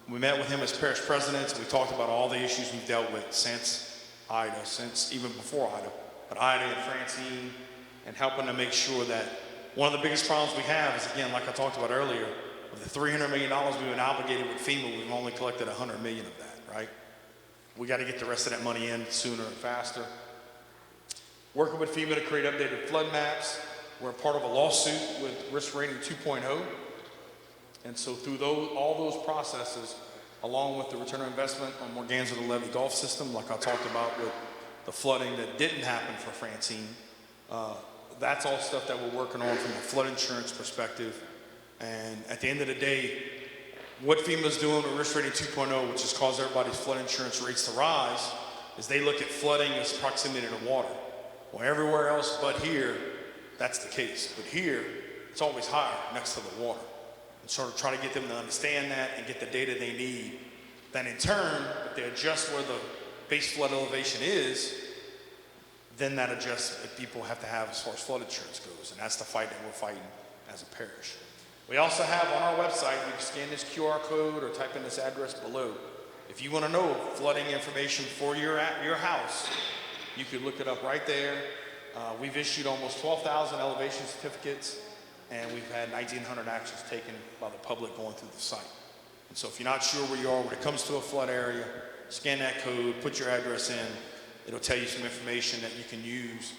We met with him as parish presidents, and we talked about all the issues we've dealt with since Ida, since even before Ida, but Ida and Francine, and helping to make sure that one of the biggest problems we have is, again, like I talked about earlier, of the $300 million we've been obligated with FEMA, we've only collected $100 million of that, right? We got to get the rest of that money in sooner and faster. Working with FEMA to create updated flood maps. We're part of a lawsuit with Risk Rating 2.0. And so through all those processes, along with the return on investment on Morganza to Levee Gulf System, like I talked about with the flooding that didn't happen for Francine, that's all stuff that we're working on from a flood insurance perspective. And at the end of the day, what FEMA's doing with Risk Rating 2.0, which has caused everybody's flood insurance rates to rise, is they look at flooding as proximity to water. Well, everywhere else but here, that's the case. But here, it's always higher next to the water. And sort of try to get them to understand that and get the data they need. Then in turn, if they adjust where the base flood elevation is, then that adjusts what people have to have as far as flood insurance goes. And that's the fight that we're fighting as a parish. We also have on our website, you can scan this QR code or type in this address below. If you want to know flooding information for your house, you could look it up right there. We've issued almost 12,000 elevation certificates, and we've had 1,900 actions taken by the public going through the site. And so if you're not sure where you are when it comes to a flood area, scan that code, put your address in. It'll tell you some information that you can use.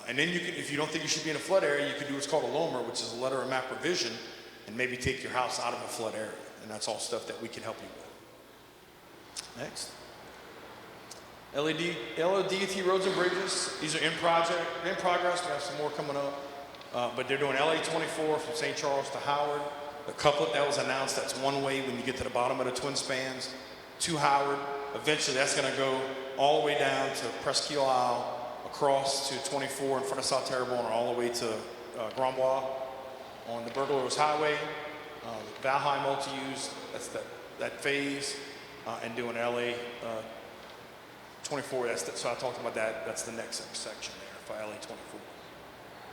And then you can, if you don't think you should be in a flood area, you can do what's called a LOMR, which is a letter of map revision, and maybe take your house out of a flood area. And that's all stuff that we can help you with. Next. LODT roads and bridges. These are in progress. We have some more coming up. But they're doing LA 24 from St. Charles to Howard. The couplet that was announced, that's one way when you get to the bottom of the twin spans to Howard. Eventually that's going to go all the way down to Presque Isle, across to 24 in front of South Terrebonne, all the way to Grand Bois on the Burglar's Highway. Valhalla multi-use, that's that phase, and doing LA 24, so I talked about that, that's the next section there for LA 24.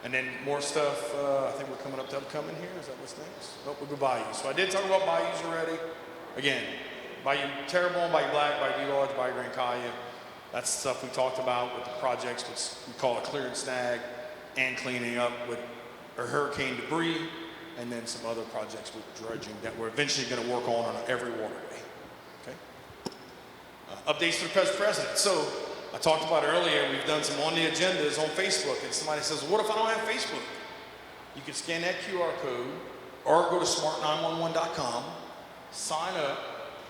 And then more stuff, I think we're coming up to upcoming here, is that what's next? Nope, we'll go Bayou. So I did talk about Bayous already. Again, Bayou Terrebonne, Bayou Black, Bayou Large, Bayou Grand Caillou. That's the stuff we talked about with the projects, which we call a clear and snag, and cleaning up with hurricane debris, and then some other projects with dredging that we're eventually going to work on every waterway. Okay. Updates for the president. So I talked about earlier, we've done some on the agendas on Facebook, and somebody says, what if I don't have Facebook? You can scan that QR code or go to smart911.com, sign up,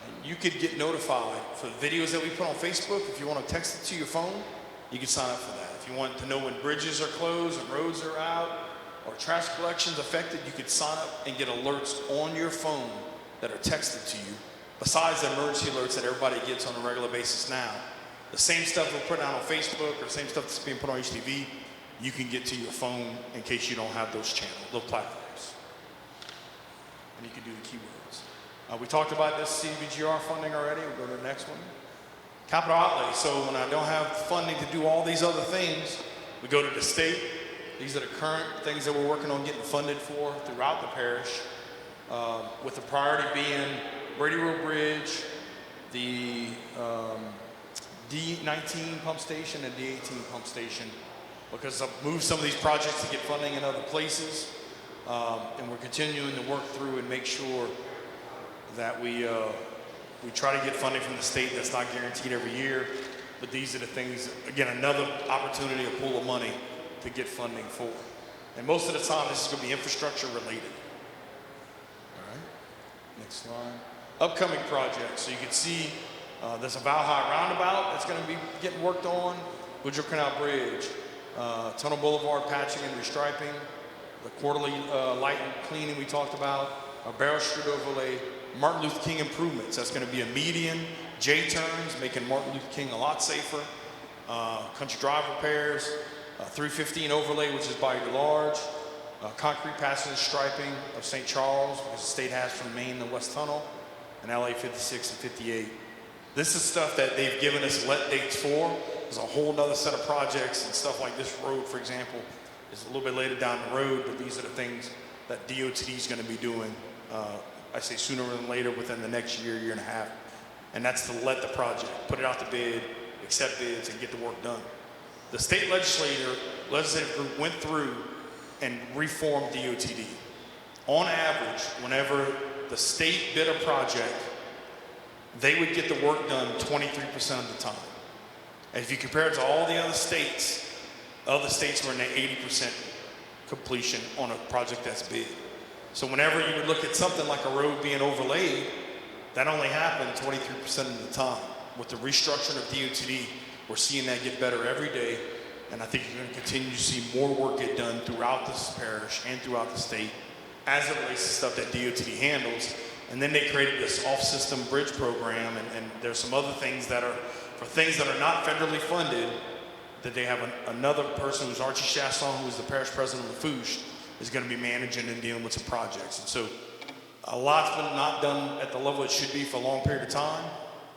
and you could get notified for the videos that we put on Facebook. If you want to text it to your phone, you can sign up for that. If you want to know when bridges are closed and roads are out or trash collection's affected, you could sign up and get alerts on your phone that are texted to you, besides the emergency alerts that everybody gets on a regular basis now. The same stuff we're putting out on Facebook or the same stuff that's being put on HTV, you can get to your phone in case you don't have those channels, those platforms. And you can do the keywords. We talked about this CBGR funding already. We'll go to the next one. Capital outlay. So when I don't have funding to do all these other things, we go to the state. These are the current things that we're working on getting funded for throughout the parish, with the priority being Brady Road Bridge, the D19 pump station and D18 pump station, because I've moved some of these projects to get funding in other places, and we're continuing to work through and make sure that we try to get funding from the state. That's not guaranteed every year, but these are the things, again, another opportunity, a pool of money to get funding for. And most of the time, this is going to be infrastructure related. All right, next slide. Upcoming projects. So you can see there's a Valhalla roundabout that's going to be getting worked on, Woodrow Canal Bridge, Tunnel Boulevard patching and restriping, the quarterly light and cleaning we talked about, a Barrow Street overlay, Martin Luther King improvements. That's going to be a median, J-turns, making Martin Luther King a lot safer, country drive repairs, 315 overlay, which is Bayou Large, concrete passage striping of St. Charles, because the state has from Maine to West Tunnel, and LA 56 and 58. This is stuff that they've given us let dates for. There's a whole nother set of projects and stuff like this road, for example, is a little bit later down the road, but these are the things that DOT is going to be doing, I say sooner than later, within the next year, year and a half. And that's to let the project, put it out to bid, accept bids, and get the work done. The state legislative group went through and reformed DOTD. On average, whenever the state bid a project, they would get the work done 23% of the time. And if you compare it to all the other states, Other states were in the 80% completion on a project that's big. So whenever you would look at something like a road being overlaid, that only happened 23% of the time. With the restructuring of DOTD, we're seeing that get better every day, and I think you're going to continue to see more work get done throughout this parish and throughout the state as it relates to stuff that DOTD handles. And then they created this off-system bridge program, and there's some other things that are, for things that are not federally funded, that they have another person who's Archie Chasson, who is the parish president of LaFouche, is going to be managing and dealing with some projects. And so a lot's been not done at the level it should be for a long period of time.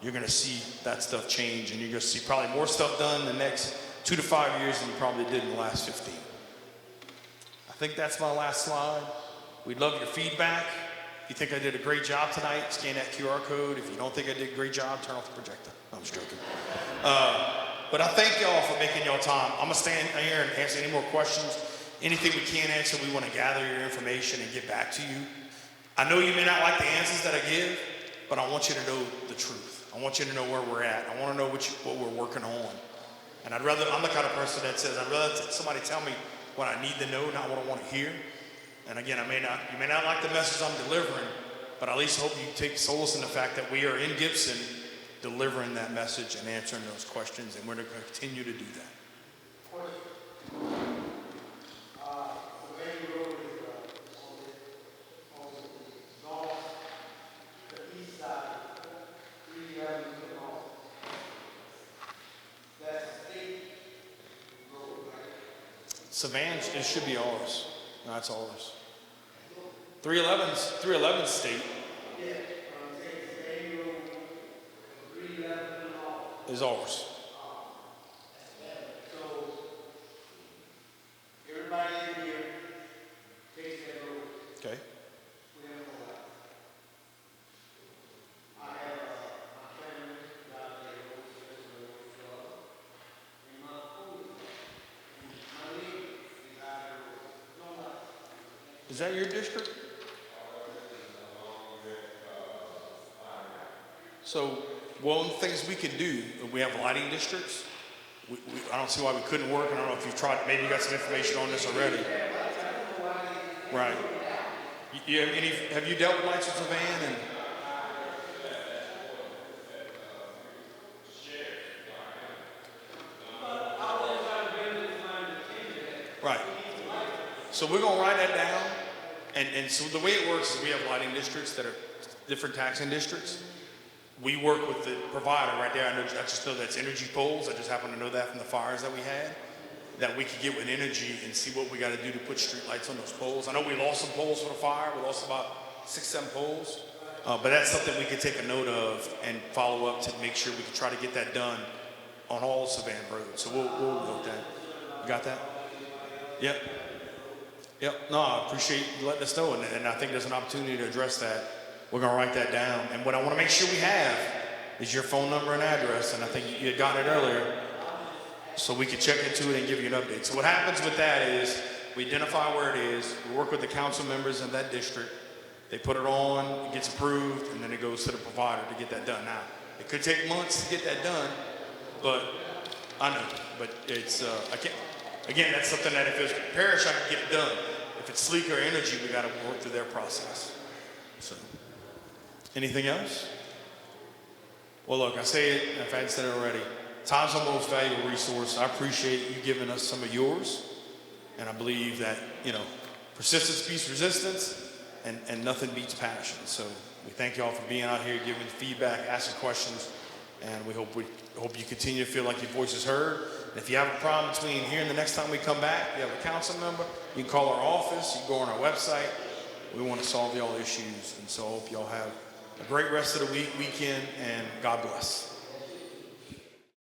You're going to see that stuff change, and you're going to see probably more stuff done in the next 2 to 5 years than you probably did in the last 15. I think that's my last slide. We'd love your feedback. If you think I did a great job tonight, scan that QR code. If you don't think I did a great job, turn off the projector. No, I'm just joking. But I thank y'all for making y'all time. I'm gonna stand here and answer any more questions. Anything we can't answer, we wanna gather your information and get back to you. I know you may not like the answers that I give, but I want you to know the truth. I want you to know where we're at. I wanna know what we're working on. And I'm the kind of person that says, I'd rather somebody tell me what I need to know, not what I wanna hear. And again, you may not like the message I'm delivering, but I at least hope you take solace in the fact that we are in Gibson delivering that message and answering those questions, and we're going to continue to do that. The main road is on the north, the east side, 311 to the north. That's state road, right? Savannah, it should be ours. No, that's ours. 311's state. Yeah, I'm saying the main road, 311 to the north. Is ours. So, everybody in here takes that road. Okay. We have no life. I have my family down there, and my food, my neighbor is out there, no life. Is that your district? So, one of the things we could do, we have lighting districts. I don't see why we couldn't work, and I don't know if you've tried, maybe you got some information on this already. Right. Have you dealt with lights in Savannah? And right. So we're going to write that down. And so the way it works is we have lighting districts that are different taxing districts. We work with the provider right there. I just know that's energy poles. I just happen to know that from the fires that we had, that we could get with energy and see what we got to do to put street lights on those poles. I know we lost some poles for the fire. We lost about 6-7 poles. But that's something we could take a note of and follow up to make sure we can try to get that done on all Savannah roads. So we'll note that. You got that? Yep. Yep. No, I appreciate you letting us know, and I think there's an opportunity to address that. We're going to write that down. And what I want to make sure we have is your phone number and address, and I think you had gotten it earlier, so we can check into it and give you an update. So what happens with that is we identify where it is, we work with the council members in that district, they put it on, it gets approved, and then it goes to the provider to get that done. Now, it could take months to get that done, but I know, but it's, I can't, again, that's something that if it's parish, I can get it done. If it's sleek or energy, we got to work through their process. So, anything else? Well, look, I say it, if I hadn't said it already, time's our most valuable resource. I appreciate you giving us some of yours, and I believe that, persistence beats resistance, and nothing beats passion. So we thank y'all for being out here, giving feedback, asking questions, and we hope you continue to feel like your voice is heard. And if you have a problem between here and the next time we come back, you have a council member, you can call our office, you can go on our website. We want to solve y'all issues, and so I hope y'all have a great rest of the weekend, and God bless.